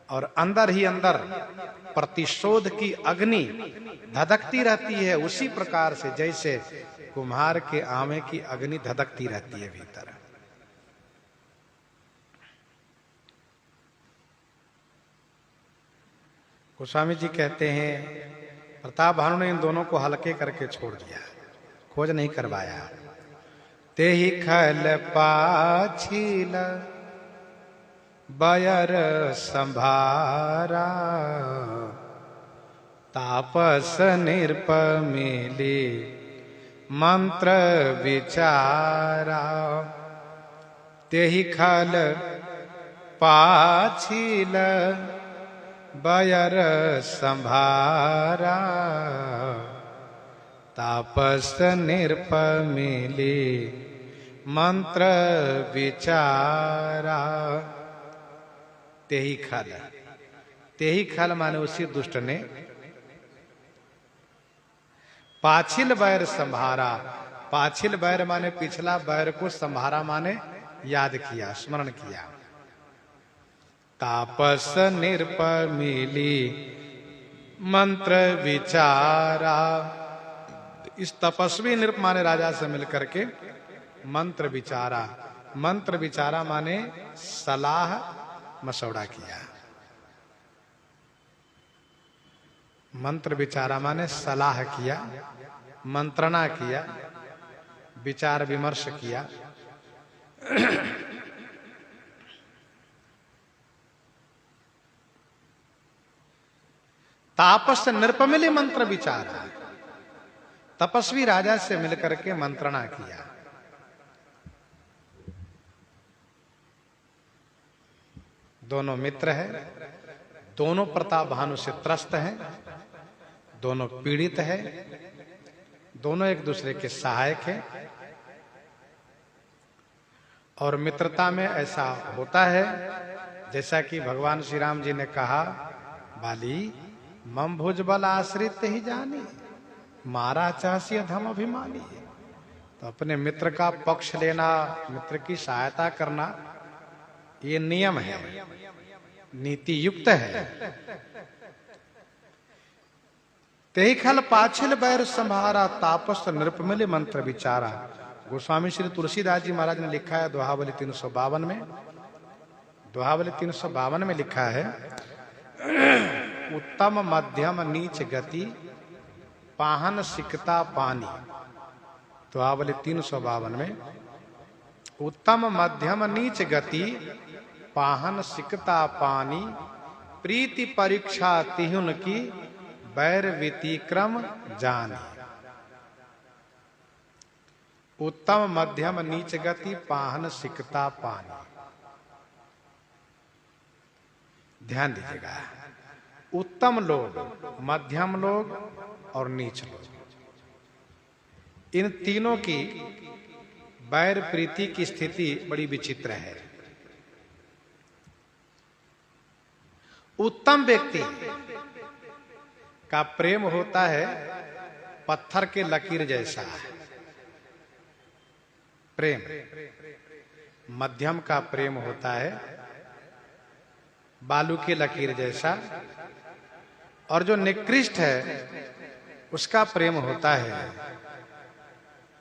और अंदर ही अंदर प्रतिशोध की अग्नि धधकती रहती है, उसी प्रकार से जैसे कुम्हार के आमे की अग्नि धधकती रहती है भीतर। गोस्वामी जी कहते हैं प्रताप भानु ने इन दोनों को हल्के करके छोड़ दिया, खोज नहीं करवाया। ते ही खल पाछिल बयर संभारा, तापस निरप मिली मंत्र विचारा। ते ही खल पाछिल बयर संभारा, तापस निरप मिली मंत्र विचारा। तेही खल, तेही खल माने उसी दुष्ट ने पाछिल बैर संभारा। पाछिल बैर माने पिछला बैर को संभारा माने याद किया, स्मरण किया। तापस निरप मिली मंत्र विचारा। इस तपस्वी निरप माने राजा से मिलकर के मंत्र विचारा। मंत्र विचारा माने सलाह मसौड़ा किया। मंत्र विचारा माने सलाह किया, मंत्रणा किया, विचार विमर्श किया। तापस नृपमिली मंत्र विचारा। तपस्वी राजा से मिलकर के मंत्रणा किया। दोनों मित्र हैं, दोनों प्रताप भानु से त्रस्त हैं, दोनों पीड़ित हैं, दोनों एक दूसरे के सहायक हैं। और मित्रता में ऐसा होता है जैसा कि भगवान श्री राम जी ने कहा, बाली मम भुजबल आश्रित ही जानी, मारा चासी अधम अभिमानी। तो अपने मित्र का पक्ष लेना, मित्र की सहायता करना, ये नियम है, नीति युक्त है। तेहि खल पाछिल बैर संभारा, तापस नृपमिल मंत्र विचारा। गोस्वामी श्री तुलसीदास जी महाराज ने लिखा है दोहावली 352 में, दोहावली 352 में लिखा है, उत्तम मध्यम नीच गति पाहन सिकता पानी। दोहावली 352 में, उत्तम मध्यम नीच गति पाहन सिकता पानी, प्रीति परीक्षा तिहुन की बैर व्यतिक्रम जानी। उत्तम मध्यम नीच गति पाहन सिकता पानी। ध्यान दीजिएगा, उत्तम लोग, मध्यम लोग और नीच लोग, इन तीनों की वैर प्रीति की स्थिति बड़ी विचित्र है। उत्तम व्यक्ति का प्रेम होता है पत्थर के लकीर जैसा प्रेम, मध्यम का प्रेम होता है बालू की लकीर जैसा, और जो निकृष्ट है उसका प्रेम होता है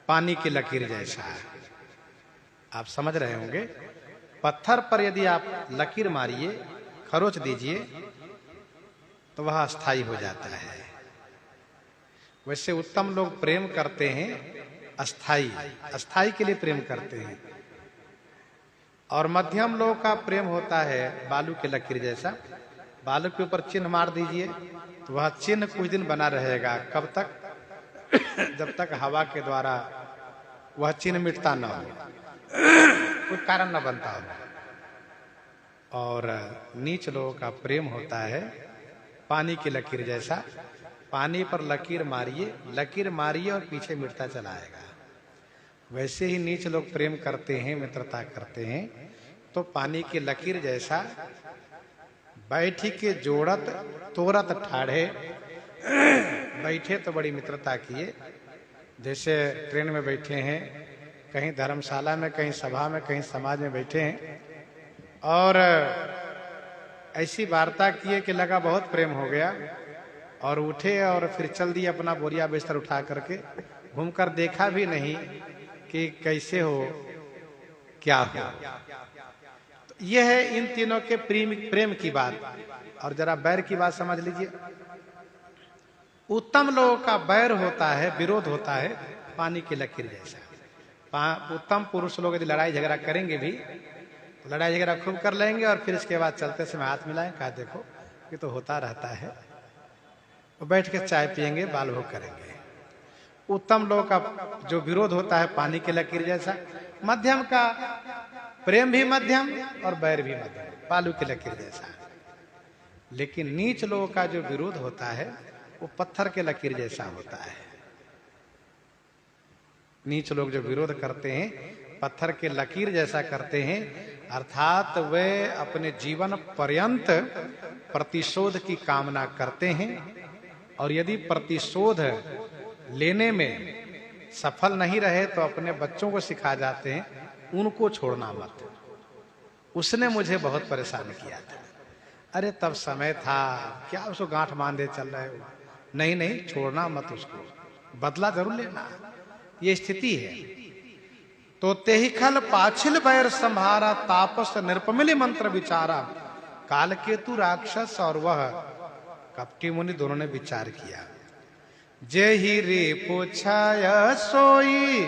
पानी की लकीर जैसा। आप समझ रहे होंगे, पत्थर पर यदि आप लकीर मारिए, खरोच दीजिए, तो वह अस्थाई हो जाता है। वैसे उत्तम लोग प्रेम करते हैं अस्थाई, अस्थाई के लिए प्रेम करते हैं, और मध्यम लोगों का प्रेम होता है बालू के लकीर जैसा। बालू के ऊपर चिन्ह मार दीजिए तो वह चिन्ह कुछ दिन बना रहेगा। कब तक? जब तक हवा के द्वारा वह चिन्ह मिटता न हो, कोई कारण न बनता हो। और नीच लोगों का प्रेम होता है पानी की लकीर जैसा। पानी पर लकीर मारिए और पीछे मिटता चला आएगा। वैसे ही नीच लोग प्रेम करते हैं, मित्रता करते हैं, तो पानी की लकीर जैसा बैठी के जोड़त तोरत ठाढ़े, बैठे तो बड़ी मित्रता किए। जैसे ट्रेन में बैठे हैं, कहीं धर्मशाला में, कहीं सभा में, कहीं समाज में बैठे हैं, और ऐसी वार्ता किए कि लगा बहुत प्रेम हो गया, और उठे और फिर चल दिए अपना बोरिया बिस्तर उठा करके। घूमकर देखा भी नहीं कि कैसे हो, क्या हो। तो यह है इन तीनों के प्रेम की बात। और जरा बैर की बात समझ लीजिए। उत्तम लोगों का बैर होता है, विरोध होता है पानी की लकीर जैसा। उत्तम पुरुष लोग यदि लड़ाई झगड़ा करेंगे भी, तो लड़ाई झगड़ा खूब कर लेंगे, और फिर इसके बाद चलते समय हाथ मिलाएं, कहा देखो ये तो होता रहता है, और बैठ के चाय पियेंगे, बाल भोग करेंगे। उत्तम लोगों का जो विरोध होता है पानी की लकीर जैसा। मध्यम का प्रेम भी मध्यम और बैर भी मध्यम, बालू की लकीर जैसा। लेकिन नीच लोगों का जो विरोध होता है वो पत्थर के लकीर जैसा होता है। नीच लोग जो विरोध करते हैं पत्थर के लकीर जैसा करते हैं, अर्थात वे अपने जीवन पर्यंत प्रतिशोध की कामना करते हैं, और यदि प्रतिशोध लेने में सफल नहीं रहे तो अपने बच्चों को सिखा जाते हैं, उनको छोड़ना मत, उसने मुझे बहुत परेशान किया था। अरे तब समय था, क्या उसको गांठ बांधे चल रहे हो? नहीं नहीं, छोड़ना मत उसको, बदला जरूर लेना। ये स्थिति है। तो तेहि खल पाछिल बैर संभारा, तापस निरपमिल मंत्र विचारा। काल केतु राक्षस और वह कपटी मुनि दोनों ने विचार किया। जेहि रिपु छाय सोई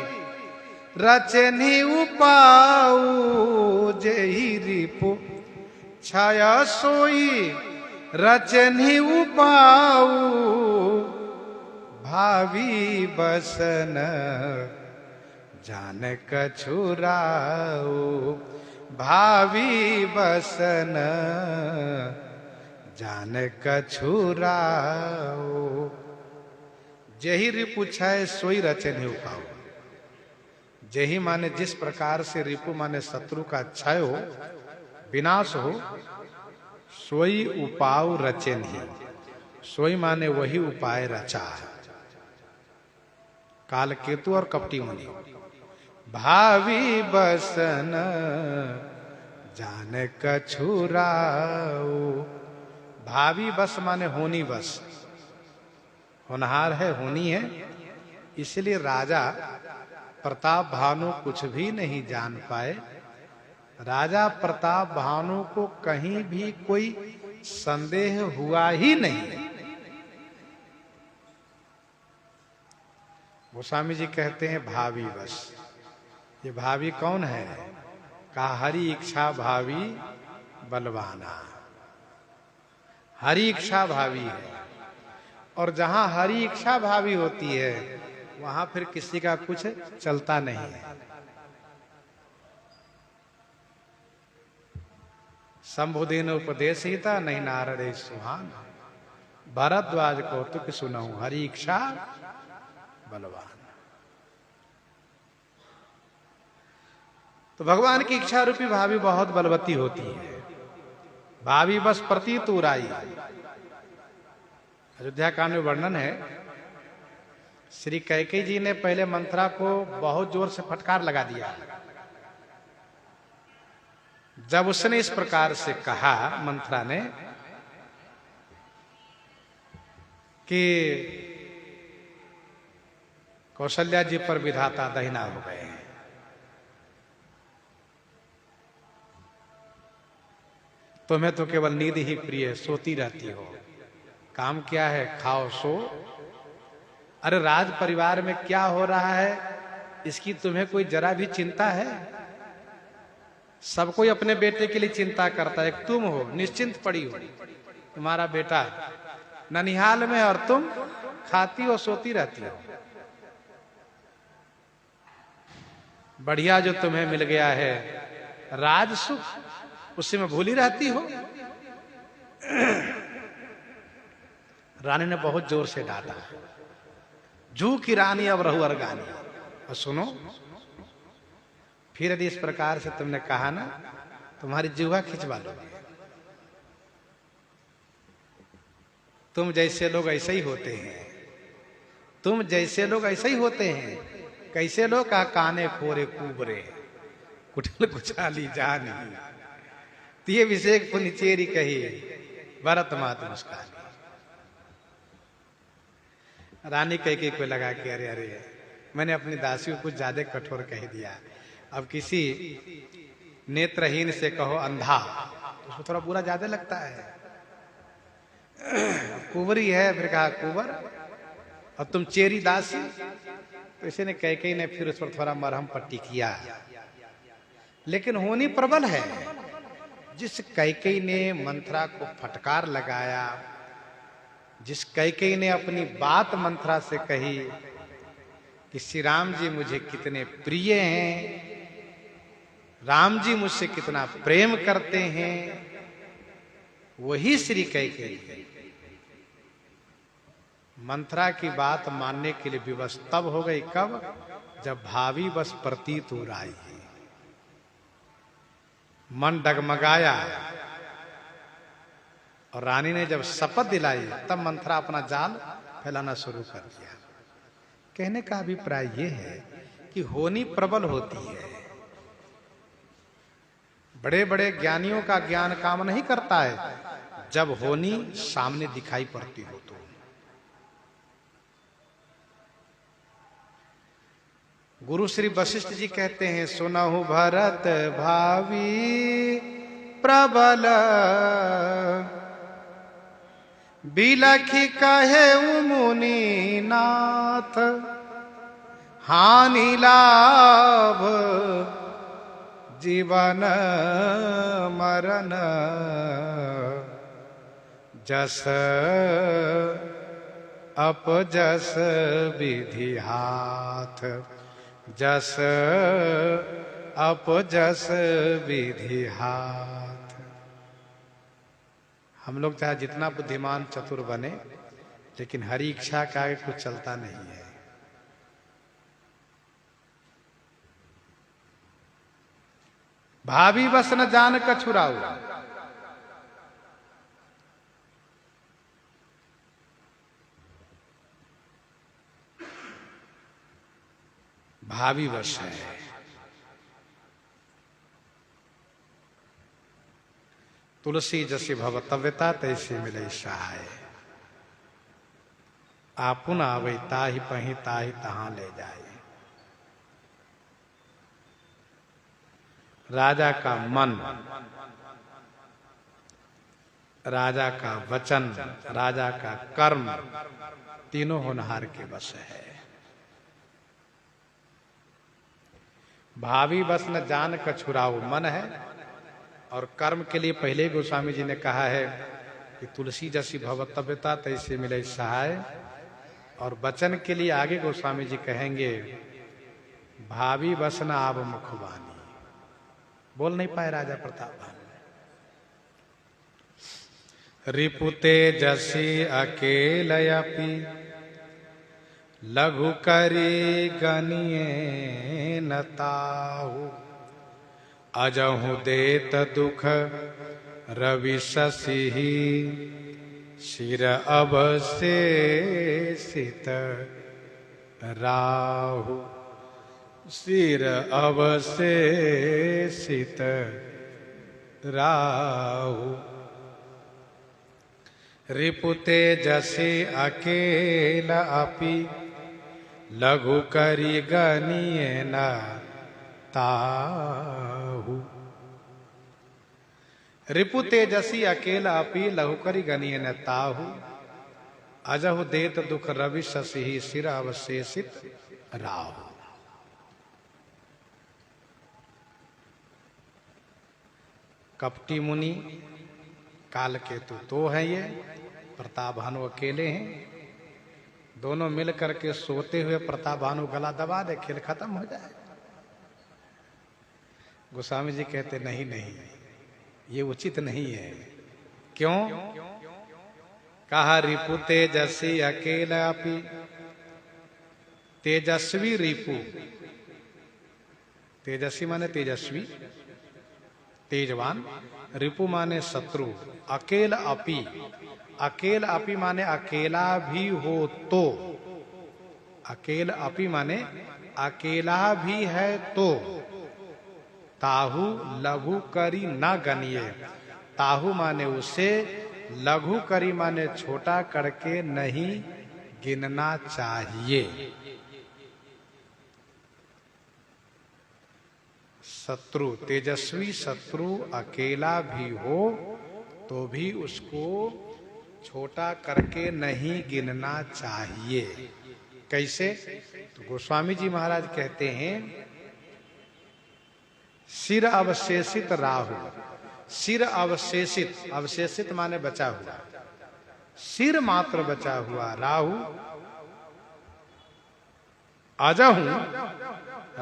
रचनि उपाऊ, जेहि रिपु छाय सोई रचनि उपाऊ। भावी बसन जान कछुराऊ, भावी बसन जान कछुराऊ। जेहि रिपु छाय सोई रचनि उपाऊ। जेहि माने जिस प्रकार से, रिपु माने शत्रु का क्षय हो, विनाश हो, सोई उपाय रचनि, सोई माने वही उपाय रचा। काल केतु और कपटी मुनि। भावी बसन जान कछुराऊ। भावी बस माने होनी बस, होनहार है, होनी है। इसलिए राजा प्रताप भानु कुछ भी नहीं जान पाए। राजा प्रताप भानु को कहीं भी कोई संदेह हुआ ही नहीं। गोस्वामी जी कहते हैं भावी बस। ये भावी कौन है? कहा हरि इच्छा भावी बलवाना। हरि इच्छा भावी है, और जहां हरि इच्छा भावी होती है वहां फिर किसी का कुछ चलता नहीं है। संबुदिन उपदेशिता नहीं नारदे सुहान, भरद्वाज कौतुक सुनहु हरि इच्छा बलवान। तो भगवान की इच्छा रूपी भाभी बहुत बलवती होती है। भाभी बस प्रतीत उराई। अयोध्या कांड में वर्णन है, श्री कैकेयी जी ने पहले मंथरा को बहुत जोर से फटकार लगा दिया। जब उसने इस प्रकार से कहा मंथरा ने कि कौशल्या जी पर विधाता दहिना हो गए हैं, तुम्हें तो केवल नींद ही प्रिय, सोती रहती हो, काम क्या है, खाओ सो। अरे राज परिवार में क्या हो रहा है इसकी तुम्हें कोई जरा भी चिंता है? सब कोई अपने बेटे के लिए चिंता करता है, एक तुम हो निश्चिंत पड़ी हो, तुम्हारा बेटा ननिहाल में और तुम खाती हो सोती रहती हो। बढ़िया जो तुम्हें मिल गया है राज सुख, उससे में भूली रहती हो। रानी ने बहुत जोर से डांटा, जू की रानी अब रहू अरगानी। और सुनो, फिर यदि इस प्रकार से तुमने कहा ना, तुम्हारी जीवा खिंचवा लोगे। तुम जैसे लोग ऐसे ही होते हैं, तुम जैसे लोग ऐसे ही होते हैं। कैसे लोग का काने खोरे कुबरे, कुटल कुचाली जानी, तिये विषेक पुनिचेरी कही, भरत मात मुस्कानी। रानी कैकेयी को लगा कि अरे अरे मैंने अपनी दासी को कुछ ज्यादा कठोर कह दिया। अब किसी नेत्रहीन से कहो अंधा, उसको थोड़ा बुरा ज्यादा लगता है। कुंवरी है, फिर कहा कुंवर, और तुम चेरी दासी। तो इसी ने कैकेयी ने फिर उस पर थोड़ा मरहम पट्टी किया। लेकिन होनी प्रबल है। जिस कैकेयी ने मंथरा को फटकार लगाया, जिस कैकेयी ने अपनी बात मंथरा से कही कि श्री राम जी मुझे कितने प्रिय हैं, राम जी मुझसे कितना प्रेम करते हैं, वही श्री कैकेयी मंथरा की बात मानने के लिए विवश तब हो गई। कब? जब भावी बस प्रतीत हो रही है, मन डगमगाया। और रानी ने जब शपथ दिलाई, तब मंथरा अपना जाल फैलाना शुरू कर दिया। कहने का अभिप्राय यह है कि होनी प्रबल होती है। बड़े बड़े ज्ञानियों का ज्ञान काम नहीं करता है जब होनी सामने दिखाई पड़ती हो तो। गुरु श्री वशिष्ठ जी कहते हैं, सुनहु भरत भावी प्रबल, बिलखी कहे मुनि नाथ, हानि लाभ जीवन मरण, जस अपजस विधि हाथ, जस अपजस विधि हाथ। हम लोग चाहे जितना बुद्धिमान चतुर बने, लेकिन हरि इच्छा के आगे कुछ चलता नहीं है। भाभी बस न जान कछुराऊ, भावी वश है। तुलसी जैसी भवतव्यता तैसी मिले सहाय, आपुन आवे ताहि पही ताहि तहां ले जाए। राजा का मन, राजा का वचन, राजा का कर्म, तीनों होनहार के बस है। भावी बस न जान कछुराऊ मन है, और कर्म के लिए पहले गोस्वामी जी ने कहा है कि तुलसी जैसी भवतव्यता तैसे मिले सहाय। और वचन के लिए आगे गोस्वामी जी कहेंगे, भावी बस न आब मुखवानी। बोल नहीं पाए राजा प्रताप। रिपुते जसी अकेलयपि लघु करी गनिये न ताहु। अजहु देत दुख रवि शशि शिर अवशेषित राहु। सिर अवशेषित राहु। रिपुते जसी अकेल अपि लघु करी गनिये न ताहु। रिपु तेजसी अकेला अपि लघु करी गनिये न ताहु। अजहु देत दुख रवि शशि सिर अवशेषित राहु। कपटी मुनि काल केतु तो है ये, प्रताप भानु अकेले हैं। दोनों मिल करके सोते हुए प्रताप भानु गला दबा दे, खेल खत्म हो जाए। गोस्वामी जी कहते नहीं नहीं, ये उचित नहीं है। क्यों? कहा रिपु तेजस्वी अकेला अपि। तेजस्वी रिपु, तेजस्वी माने तेजस्वी, तेजवान। रिपु माने शत्रु। अकेला अपि, अकेला अपि माने अकेला भी हो तो। अकेला अपि माने अकेला भी है तो। ताहु लघु करी न गनिए। ताहु माने उसे, लघु करी माने छोटा करके नहीं गिनना चाहिए। शत्रु, तेजस्वी शत्रु अकेला भी हो तो भी उसको छोटा करके नहीं गिनना चाहिए। कैसे? तो गोस्वामी जी महाराज कहते हैं सिर अवशेषित राहु। सिर अवशेषित, अवशेषित माने बचा हुआ, सिर मात्र बचा हुआ राहु। अजहु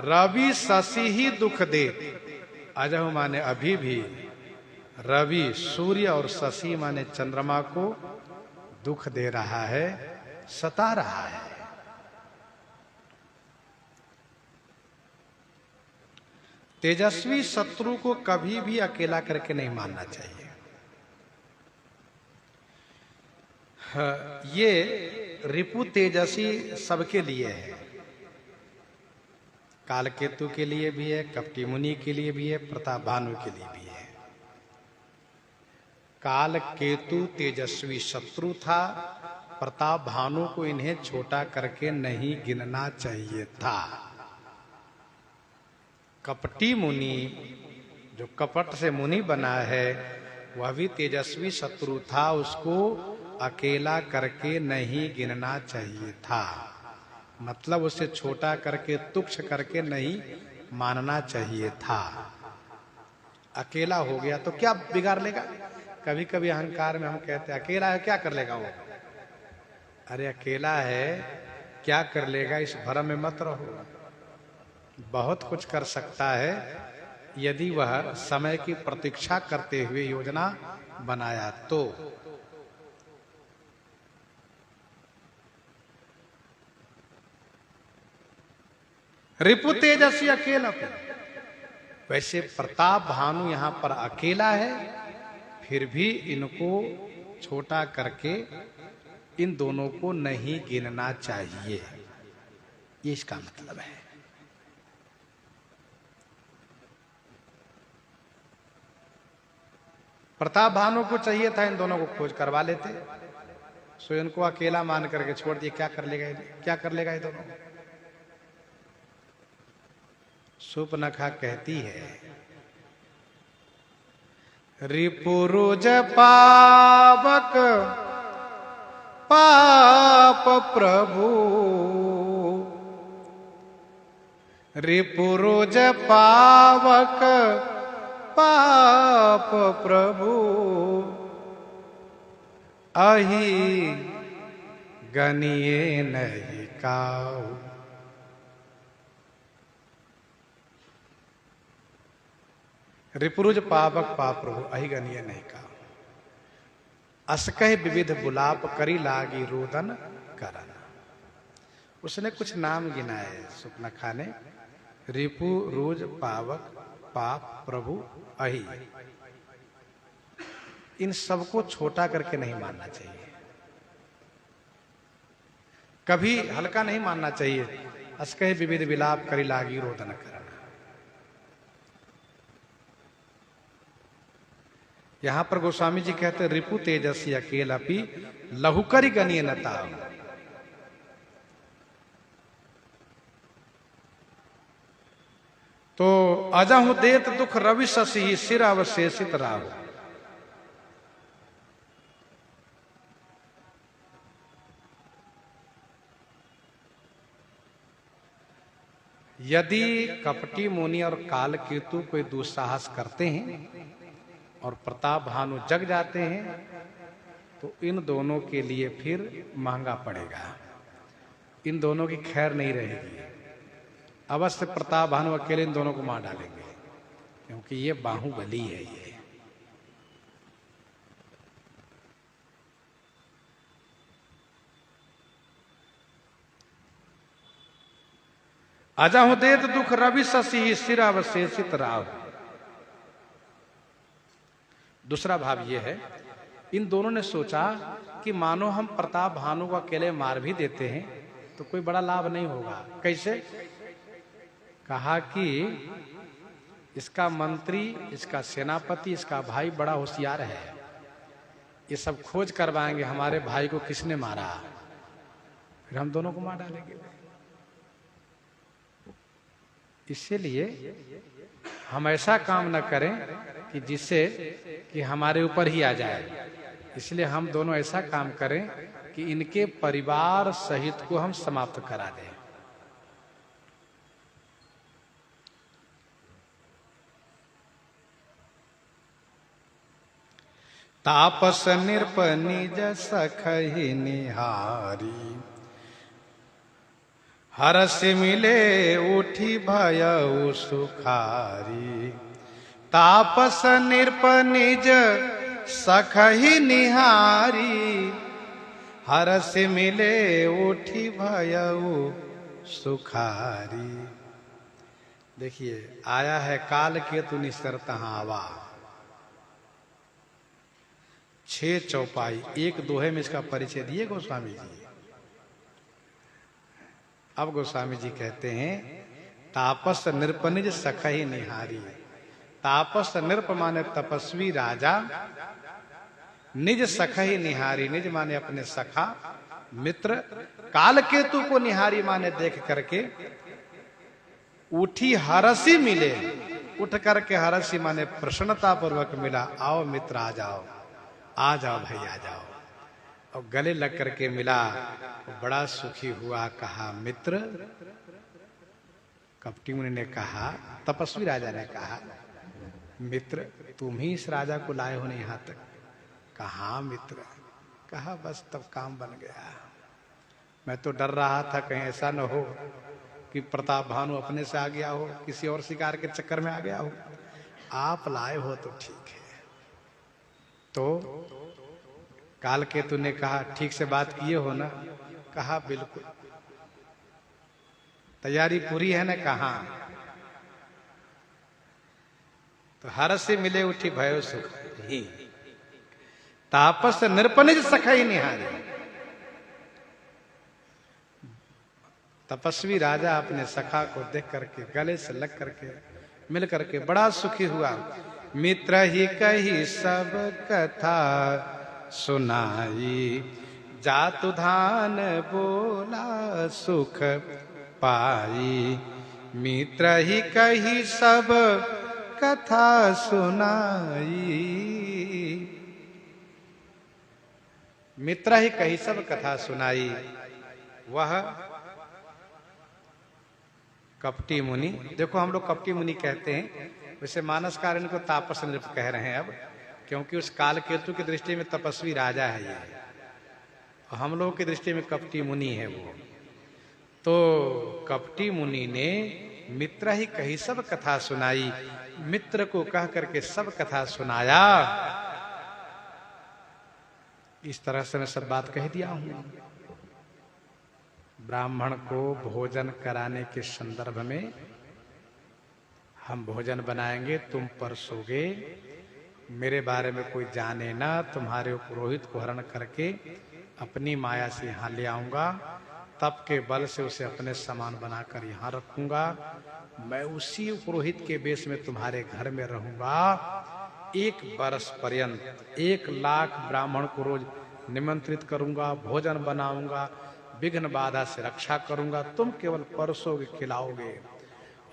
रवि शशि ही दुख दे। अजहु माने अभी भी, रवि सूर्य और शशि माने चंद्रमा को दुख दे रहा है, सता रहा है। तेजस्वी शत्रु को कभी भी अकेला करके नहीं मानना चाहिए। ये रिपु तेजस्वी सबके लिए है। कालकेतु के लिए भी है, कपटी मुनि के लिए भी है, प्रताप भानु के लिए भी है। कालकेतु तेजस्वी शत्रु था, प्रताप भानु को इन्हें छोटा करके नहीं गिनना चाहिए था। कपटी मुनि जो कपट से मुनि बना है वह भी तेजस्वी शत्रु था, उसको अकेला करके नहीं गिनना चाहिए था। मतलब उसे छोटा करके तुच्छ करके नहीं मानना चाहिए था। अकेला हो गया तो क्या बिगाड़ लेगा? कभी कभी अहंकार में हम कहते हैं अकेला है क्या कर लेगा वो। अरे अकेला है क्या कर लेगा, इस भ्रम में मत रहो। बहुत कुछ कर सकता है यदि वह समय की प्रतीक्षा करते हुए योजना बनाया तो। रिपु तेजस्वी अकेला। वैसे प्रताप भानु यहां पर अकेला है, फिर भी इनको छोटा करके इन दोनों को नहीं गिनना चाहिए, ये इसका मतलब है। प्रताप भानु को चाहिए था इन दोनों को खोज करवा लेते, सो इनको अकेला मान करके छोड़ दिए। क्या कर लेगा, क्या कर लेगा ये दोनों? सुपनखा कहती है रिपुरुज पावक पाप प्रभु। रिपुरुज पावक पाप प्रभु। अहि गनिये नहीं काऊ। रिपुरुज पावक पाप प्रभु, अहि गनिये नहीं काऊ। असकह विविध बुलाप करी लागी रोदन करन। उसने कुछ नाम गिनाए सुपनखा ने, रिपु रोज पावक पाप प्रभु अहि। इन सबको छोटा करके नहीं मानना चाहिए, कभी हल्का नहीं मानना चाहिए। असकह विविध विलाप करी लागी रोदन करना। यहां पर गोस्वामी जी कहते रिपु तेजसी अकेला पी लहुकरी गनीय नता। तो अजहु देत दुख रवि शशि सिर अवशेषित राहु। यदि कपटी मुनि और काल केतु कोई दुस्साहस करते हैं और प्रताप भानु जग जाते हैं तो इन दोनों के लिए फिर महंगा पड़ेगा, इन दोनों की खैर नहीं रहेगी। अवश्य प्रताप भानु अकेले इन दोनों को मार डालेंगे, क्योंकि ये बाहुबली है। ये अजहु देत दुख रवि शशि सिर अवशेषित राहु। दूसरा भाव ये है, इन दोनों ने सोचा कि मानो हम प्रताप भानु को अकेले मार भी देते हैं तो कोई बड़ा लाभ नहीं होगा। कैसे? कहा कि इसका मंत्री, इसका सेनापति, इसका भाई बड़ा होशियार है, ये सब खोज करवाएंगे हमारे भाई को किसने मारा, फिर हम दोनों को मार डालेंगे। इसीलिए हम ऐसा काम न करें कि जिससे कि हमारे ऊपर ही आ जाए। इसलिए हम दोनों ऐसा काम करें कि इनके परिवार सहित को हम समाप्त करा दें। तापस निरप निज सखहि निहारी, हरस मिले उठी भयउ सुखारी। तापस निरप निज सखहि निहारी, हरस मिले उठी भयउ सुखारी। देखिए, आया है काल केतु निस्तर तहावा, 6 चौपाई, 1 दोहे में इसका परिचय दिए गोस्वामी जी। अब गोस्वामी जी कहते हैं तापस नृप निज सखहि निहारी। तापस नृप माने तपस्वी राजा, निज सखहि निहारी, निज माने अपने सखा मित्र, काल केतु को निहारी माने देख करके उठी हरसी मिले, उठ करके हरसी माने प्रसन्नता पूर्वक मिला। आओ मित्र आ जाओ, आ जाओ भाई आ जाओ। और गले लग करके मिला, बड़ा सुखी हुआ। कहा मित्र, कपटी मुनि ने कहा, तपस्वी राजा ने कहा मित्र तुम ही इस राजा को लाए हो नहीं यहां तक। कहा मित्र, कहा बस तब काम बन गया। मैं तो डर रहा था कहीं ऐसा न हो कि प्रताप भानु अपने से आ गया हो, किसी और शिकार के चक्कर में आ गया हो। आप लाए हो तो ठीक है। तो काल केतु ने कहा ठीक से बात किए हो ना? कहा बिल्कुल। तैयारी पूरी है ना? कहा। तो हरस से मिले उठी भयो सुख ही, तापस नृपनिज सखहि निहारी। तपस्वी राजा अपने सखा को देख करके गले से लग करके मिल करके बड़ा सुखी हुआ। मित्र ही कही सब कथा सुनाई, जातु धान बोला सुख पाई। मित्र ही कही सब कथा सुनाई, मित्र ही कही सब कथा सुनाई। वह कपटी मुनि, देखो हम लोग कपटी मुनि कहते हैं, वैसे मानसकार इनको तापस नृप कह रहे हैं अब, क्योंकि उस काल केतु की दृष्टि में तपस्वी राजा है ये, और हम लोगों की दृष्टि में कपटी मुनि है वो। तो कपटी मुनि ने मित्र ही कही सब कथा सुनाई, मित्र को कह करके सब कथा सुनाया। इस तरह से मैं सब बात कह दिया हूं। ब्राह्मण को भोजन कराने के संदर्भ में हम भोजन बनाएंगे, तुम परसोगे, मेरे बारे में कोई जाने ना, तुम्हारे पुरोहित को हरण करके अपनी माया से यहाँ ले आऊंगा, तप के बल से उसे अपने समान बनाकर यहाँ रखूंगा, मैं उसी पुरोहित के वेश में तुम्हारे घर में रहूंगा, 1 वर्ष पर्यंत 1 लाख ब्राह्मण को रोज निमंत्रित करूंगा, भोजन बनाऊंगा, विघ्न बाधा से रक्षा करूंगा, तुम केवल परसोगे, खिलाओगे,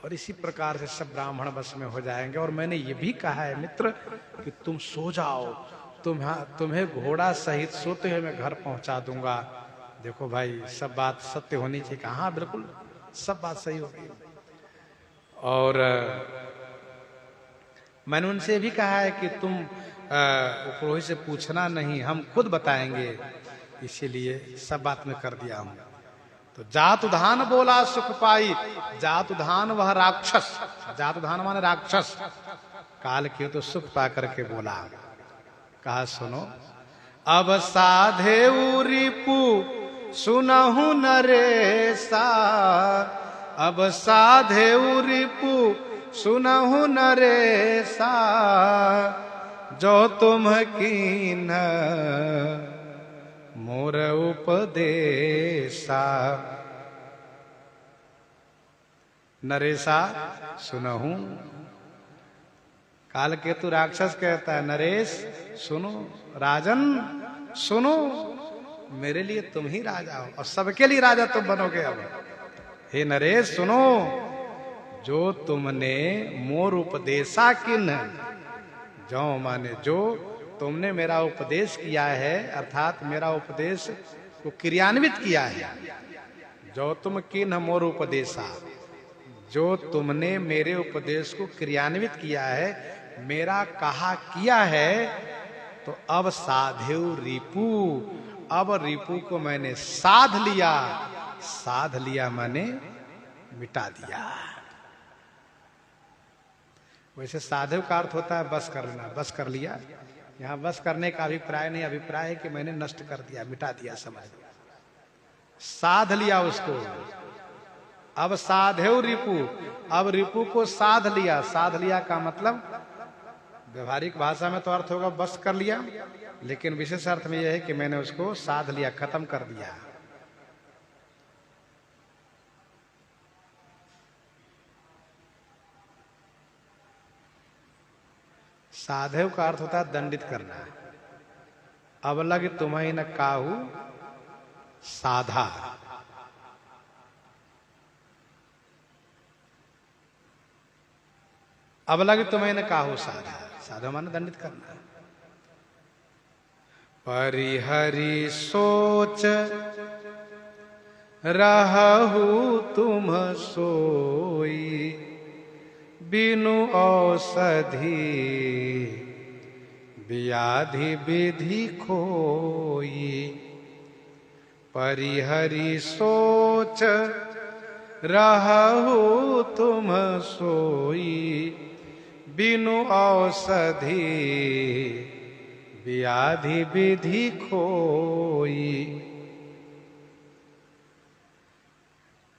और इसी प्रकार से सब ब्राह्मण बस में हो जाएंगे। और मैंने ये भी कहा है मित्र कि तुम सो जाओ, तुम्हें घोड़ा सहित सोते हुए मैं घर पहुंचा दूंगा। देखो भाई, सब बात सत्य होनी चाहिए। कहाँ, बिल्कुल सब बात सही होगी। और मैंने उनसे भी कहा है कि तुम पुरोहित से पूछना नहीं, हम खुद बताएंगे, इसीलिए सब बात में कर दिया हूं। तो जातुधान बोला सुख पाई, जातुधान वह राक्षस, जातुधान माने राक्षस, काल के तो सुख पा करके बोला। कहा सुनो, अब साधे रिपु सुनहु नरेसा, अब साधे रिपु सुनहु नरेसा, जो तुम कीन मोर उपदेशा। नरेशा सुनहु, काल केतु राक्षस कहता है, नरेश सुनो, राजन सुनो, मेरे लिए तुम ही राजा हो और सबके लिए राजा तुम बनोगे। अब हे नरेश सुनो, जो तुमने मोर उपदेशा किन, जो माने जो तुमने मेरा उपदेश किया है, अर्थात मेरा उपदेश को क्रियान्वित किया है। जो तुम किन मोर उपदेशा, जो तुमने मेरे उपदेश को क्रियान्वित किया है, मेरा कहा किया है, तो अब साधेव रिपु, अब रिपु को मैंने साध लिया, साध लिया माने मिटा दिया। वैसे साधव का अर्थ होता है बस कर लेना, बस कर लिया। यहां बस करने का अभिप्राय नहीं, अभिप्राय है कि मैंने नष्ट कर दिया, मिटा दिया, समझ लिया, साध लिया उसको। अब साधेव रिपु, अब रिपु को साध लिया। साध लिया का मतलब व्यवहारिक भाषा में तो अर्थ होगा बस कर लिया, लेकिन विशेष अर्थ में यह है कि मैंने उसको साध लिया, खत्म कर दिया। साधव का अर्थ होता है दंडित करना। अब लग तुम्हें न काहू साधा, अब लग तुम्हें न काहू साधा, साधव माने दंडित करना। परिहरि सोच रहु तुम सोई, बिनु औषधि व्याधि विधि खोई। परिहरि सोच रहु तुम सोई, बिनु औषधि व्याधि विधि खोई।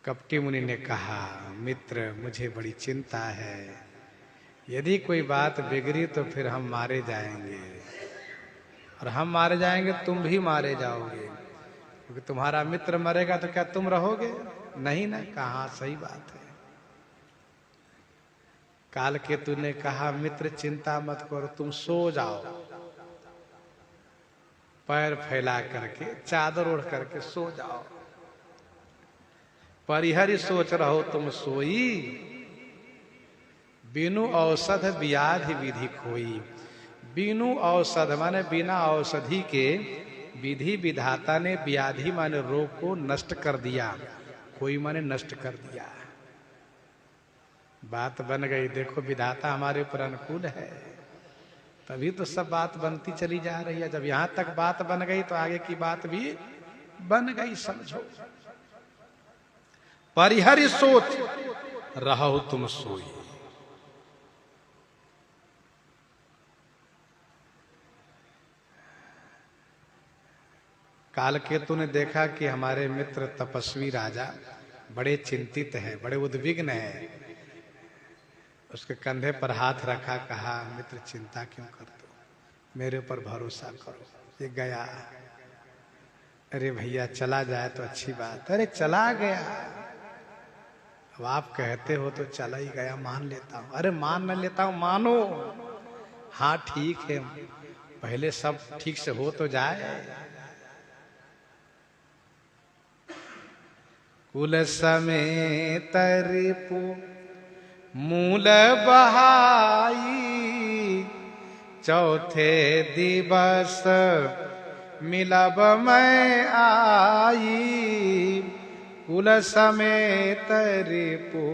कपटी मुनि ने कहा, मित्र मुझे बड़ी चिंता है, यदि कोई बात बिगड़ी तो फिर हम मारे जाएंगे, और हम मारे जाएंगे तुम भी मारे जाओगे, क्योंकि तुम्हारा मित्र मरेगा तो क्या तुम रहोगे? नहीं ना। कहा सही बात है। काल केतु ने कहा, मित्र चिंता मत करो, तुम सो जाओ, पैर फैला करके, चादर ओढ़ करके सो जाओ। परिहरि सोच रहो तुम सोई, बिनु औषध व्याधि विधि खोई। बिनु औषध माने बिना औषधि के विधि विधाता ने व्याधि माने रोग को नष्ट कर दिया, कोई माने नष्ट कर दिया। बात बन गई। देखो विधाता हमारे ऊपर अनुकूल है, तभी तो सब बात बनती चली जा रही है। जब यहां तक बात बन गई तो आगे की बात भी बन गई, समझो। परिहरि सोच रहो तुम सोई, कालकेतु ने देखा कि हमारे मित्र तपस्वी राजा बड़े चिंतित हैं, बड़े उद्विग्न हैं। उसके कंधे पर हाथ रखा, कहा मित्र चिंता क्यों करते हो, मेरे ऊपर भरोसा करो। ये गया। अरे भैया चला जाए तो अच्छी बात। अरे चला गया, अब आप कहते हो तो चला ही गया, मान लेता हूं। अरे मान न लेता हूं, मानो। हाँ ठीक है, पहले सब ठीक से हो तो जाए। कुल समेत रिपु मूल बहाई, चौथे दिवस मिलब मैं आई। कुल समेत रिपु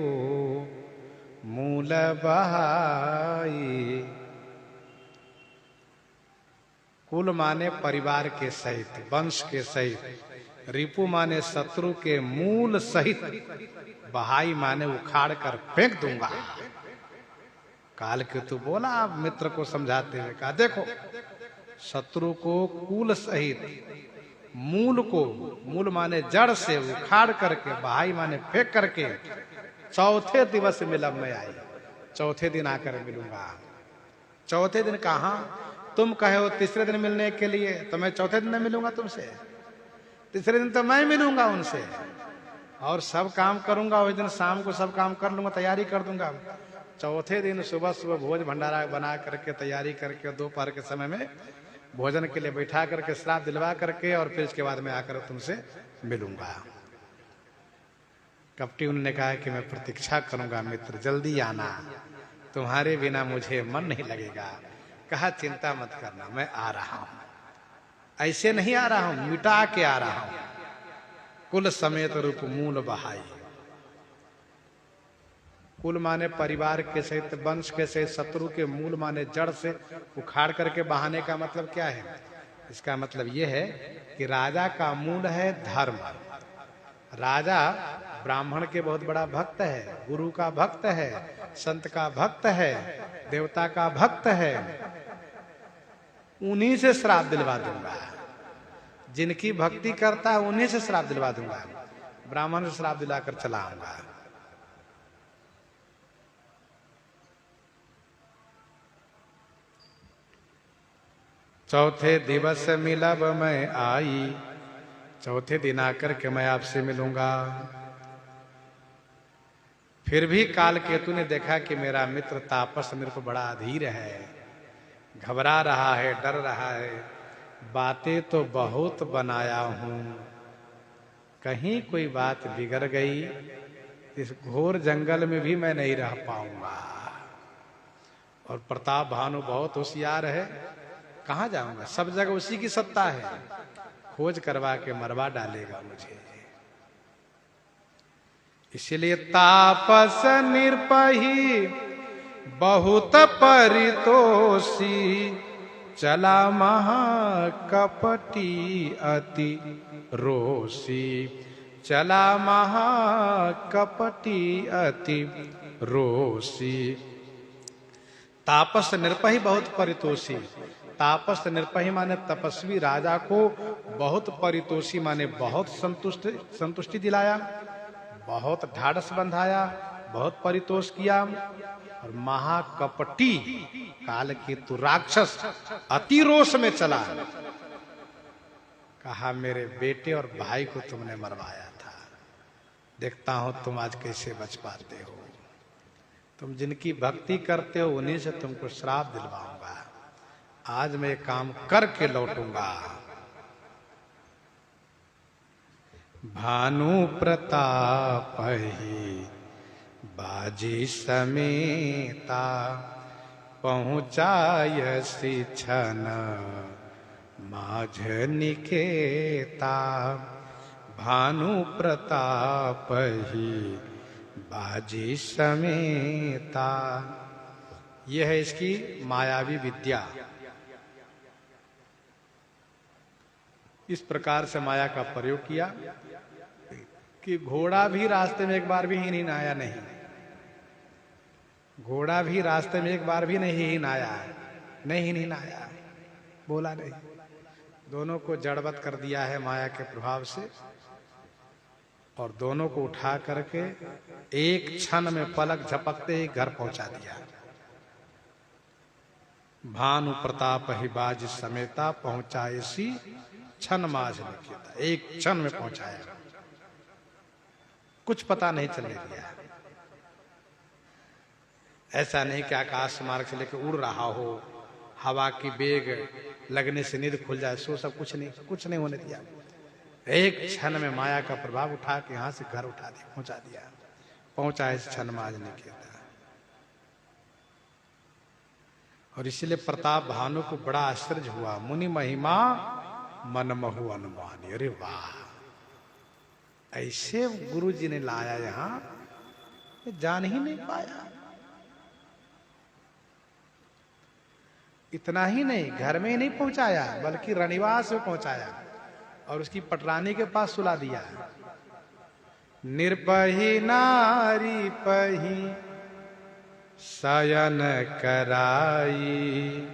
मूल बहाई। कुल माने परिवार के सहित, वंश के सहित। रिपु माने शत्रु के मूल सहित। बहाई माने उखाड़ कर फेंक दूंगा। कालकेतु बोला, आप मित्र को समझाते हुए कहा, देखो शत्रु को कुल सहित, मूल को, मूल माने जड़ से उखाड़ करके, बहाई माने फेंक करके, चौथे दिवस मिलब मैं आई। चौथे दिन आकर मिलूंगा। चौथे दिन कहां? तुम कहे हो तीसरे दिन मिलने के लिए, तो मैं चौथे दिन मिलूंगा तुमसे। तीसरे दिन तो मैं मिलूंगा उनसे और सब काम करूंगा। उस दिन शाम को सब काम कर लूंगा, तैयारी कर दूंगा। चौथे दिन सुबह सुबह भोज भंडारा बना करके, तैयारी करके, दोपहर के समय में भोजन के लिए बैठा करके, श्राद्ध दिलवा करके, और फिर इसके बाद में आकर तुमसे मिलूंगा। कपटी उन्होंने कहा कि मैं प्रतीक्षा करूंगा मित्र, जल्दी आना, तुम्हारे बिना मुझे मन नहीं लगेगा। कहा चिंता मत करना, मैं आ रहा हूं। ऐसे नहीं आ रहा हूं, मिटा के आ रहा हूं। कुल समेत रूप मूल बहाई। कुल माने परिवार के सहित, वंश के सहित, शत्रु के मूल माने जड़ से उखाड़ करके बहाने का मतलब क्या है? इसका मतलब यह है कि राजा का मूल है धर्म। राजा ब्राह्मण के बहुत बड़ा भक्त है, गुरु का भक्त है, संत का भक्त है, देवता का भक्त है। उन्हीं से श्राप दिलवा दूंगा। जिनकी भक्ति करता है उन्हीं से श्राप दिलवा दूंगा। ब्राह्मण से श्राप दिलाकर चला आऊंगा। चौथे दिवस मिलब मैं आई। चौथे दिन आकर के मैं आपसे मिलूंगा। फिर भी कालकेतु ने देखा कि मेरा मित्र तापस नृप बड़ा अधीर है, घबरा रहा है, डर रहा है। बातें तो बहुत बनाया हूं, कहीं कोई बात बिगड़ गई, इस घोर जंगल में भी मैं नहीं रह पाऊंगा। और प्रताप भानु बहुत होशियार है, कहां जाऊंगा, सब जगह उसी की सत्ता है, खोज करवा के मरवा डालेगा मुझे। इसलिए तापस निरपही बहुत परितोषी, चला महाकपटी अति रोषी। चला महाकपटी अति रोषी। तापस निरपही बहुत परितोषी। तापस निरपही माने तपस्वी राजा को बहुत परितोषी माने बहुत संतुष्टि दिलाया, बहुत ढाढ़स बंधाया, बहुत परितोष किया। और महाकपटी कालकेतु राक्षस अति रोष में चला। कहा मेरे बेटे और भाई को तुमने मरवाया था, देखता हूं तुम आज कैसे बच पाते हो। तुम जिनकी भक्ति करते हो उन्हीं से तुमको श्राप दिलवाऊंगा। आज मैं काम करके लौटूंगा। भानु प्रताप ही बाजी समेता, पहुँचायसि छन माझ निकेता। भानु प्रताप ही बाजी समेता। यह है इसकी मायावी विद्या। इस प्रकार से माया का प्रयोग किया कि घोड़ा भी रास्ते में एक बार भी हिन आया नहीं। घोड़ा भी रास्ते में एक बार भी नहीं हिन आया, नहीं हिन आया, बोला नहीं। दोनों को जड़वत कर दिया है माया के प्रभाव से, और दोनों को उठा करके एक क्षण में पलक झपकते ही घर पहुंचा दिया। भानु प्रताप ही बाज समेता पहुंचाए सी क्षण माज निकेता। एक क्षण में पहुंचाया, कुछ पता नहीं चलने दिया। ऐसा नहीं कि आकाश मार्ग से लेकर उड़ रहा हो, हवा की बेग लगने से नींद खुल जाए, सो सब कुछ नहीं होने दिया। एक क्षण में माया का प्रभाव उठा के यहां से घर उठा दिया, पहुंचा दिया। पहुंचा इस क्षण माज निकेता। और इसलिए प्रताप भानु को बड़ा आश्चर्य हुआ। मुनि महिमा मनमहु अनुमान। अरे वाह, ऐसे गुरु जी ने लाया यहां, जान ही नहीं पाया। इतना ही नहीं, घर में ही नहीं पहुंचाया बल्कि रनिवास में पहुंचाया और उसकी पटरानी के पास सुला दिया। निर्पही नारी पही शयन कराई,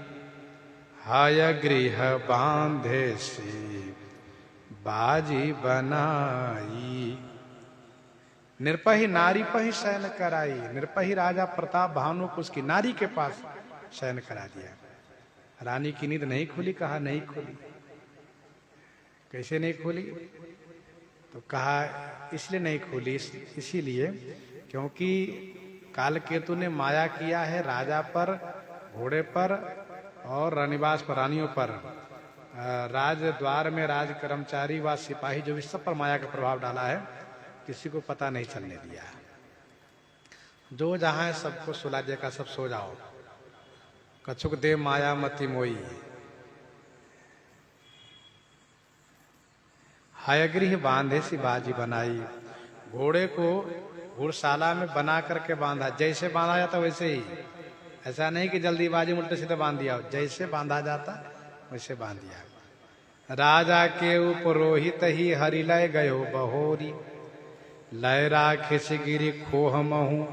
हाय गृह बांधे से बाजी बनाई। निर्पही नारी पही शयन कराई। निर्पही राजा प्रताप भानु को उसकी नारी के पास शयन करा दिया। रानी की नींद नहीं खुली, कहा नहीं खुली। कैसे नहीं खुली? तो कहा इसलिए नहीं खुली, इसीलिए क्योंकि कालकेतु ने माया किया है राजा पर, घोड़े पर और रनिवास पर, रानियों पर। राज द्वार में राज कर्मचारी व सिपाही जो भी, सब पर माया का प्रभाव डाला है, किसी को पता नहीं चलने दिया। जो जहां है सबको सुला दिया, का सब सो जाओ। कछुक दे माया मति मोई। हयगृह बांधे सी बाजी बनाई। घोड़े को घुड़शाला में बना करके बांधा। जैसे बांधा जाता वैसे ही, ऐसा नहीं कि जल्दीबाजी उल्टे सीधे बांध दिया, जैसे बांधा जाता वैसे बांध दिया। राजा के उपरोहित ही हरिलय गयो बहोरी, लय राखिस गिरी खोह महू,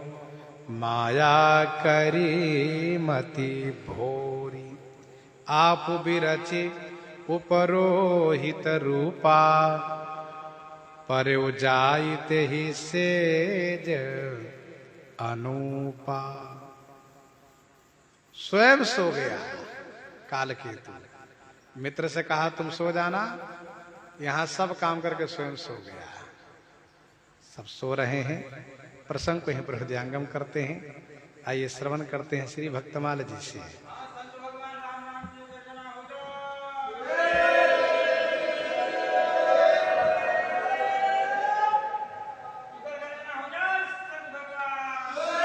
माया करी मति भोरी। आप बिरचि उपरोहित रूपा, परयो जाइते ही सेज अनूपा। स्वयं सो गया कालकेतु। मित्र से कहा तुम सो जाना, यहां सब काम करके स्वयं सो गया। सब सो रहे हैं। प्रसंग को ही हृदयांगम करते हैं। आइए श्रवण करते हैं श्री भक्तमाल जी से।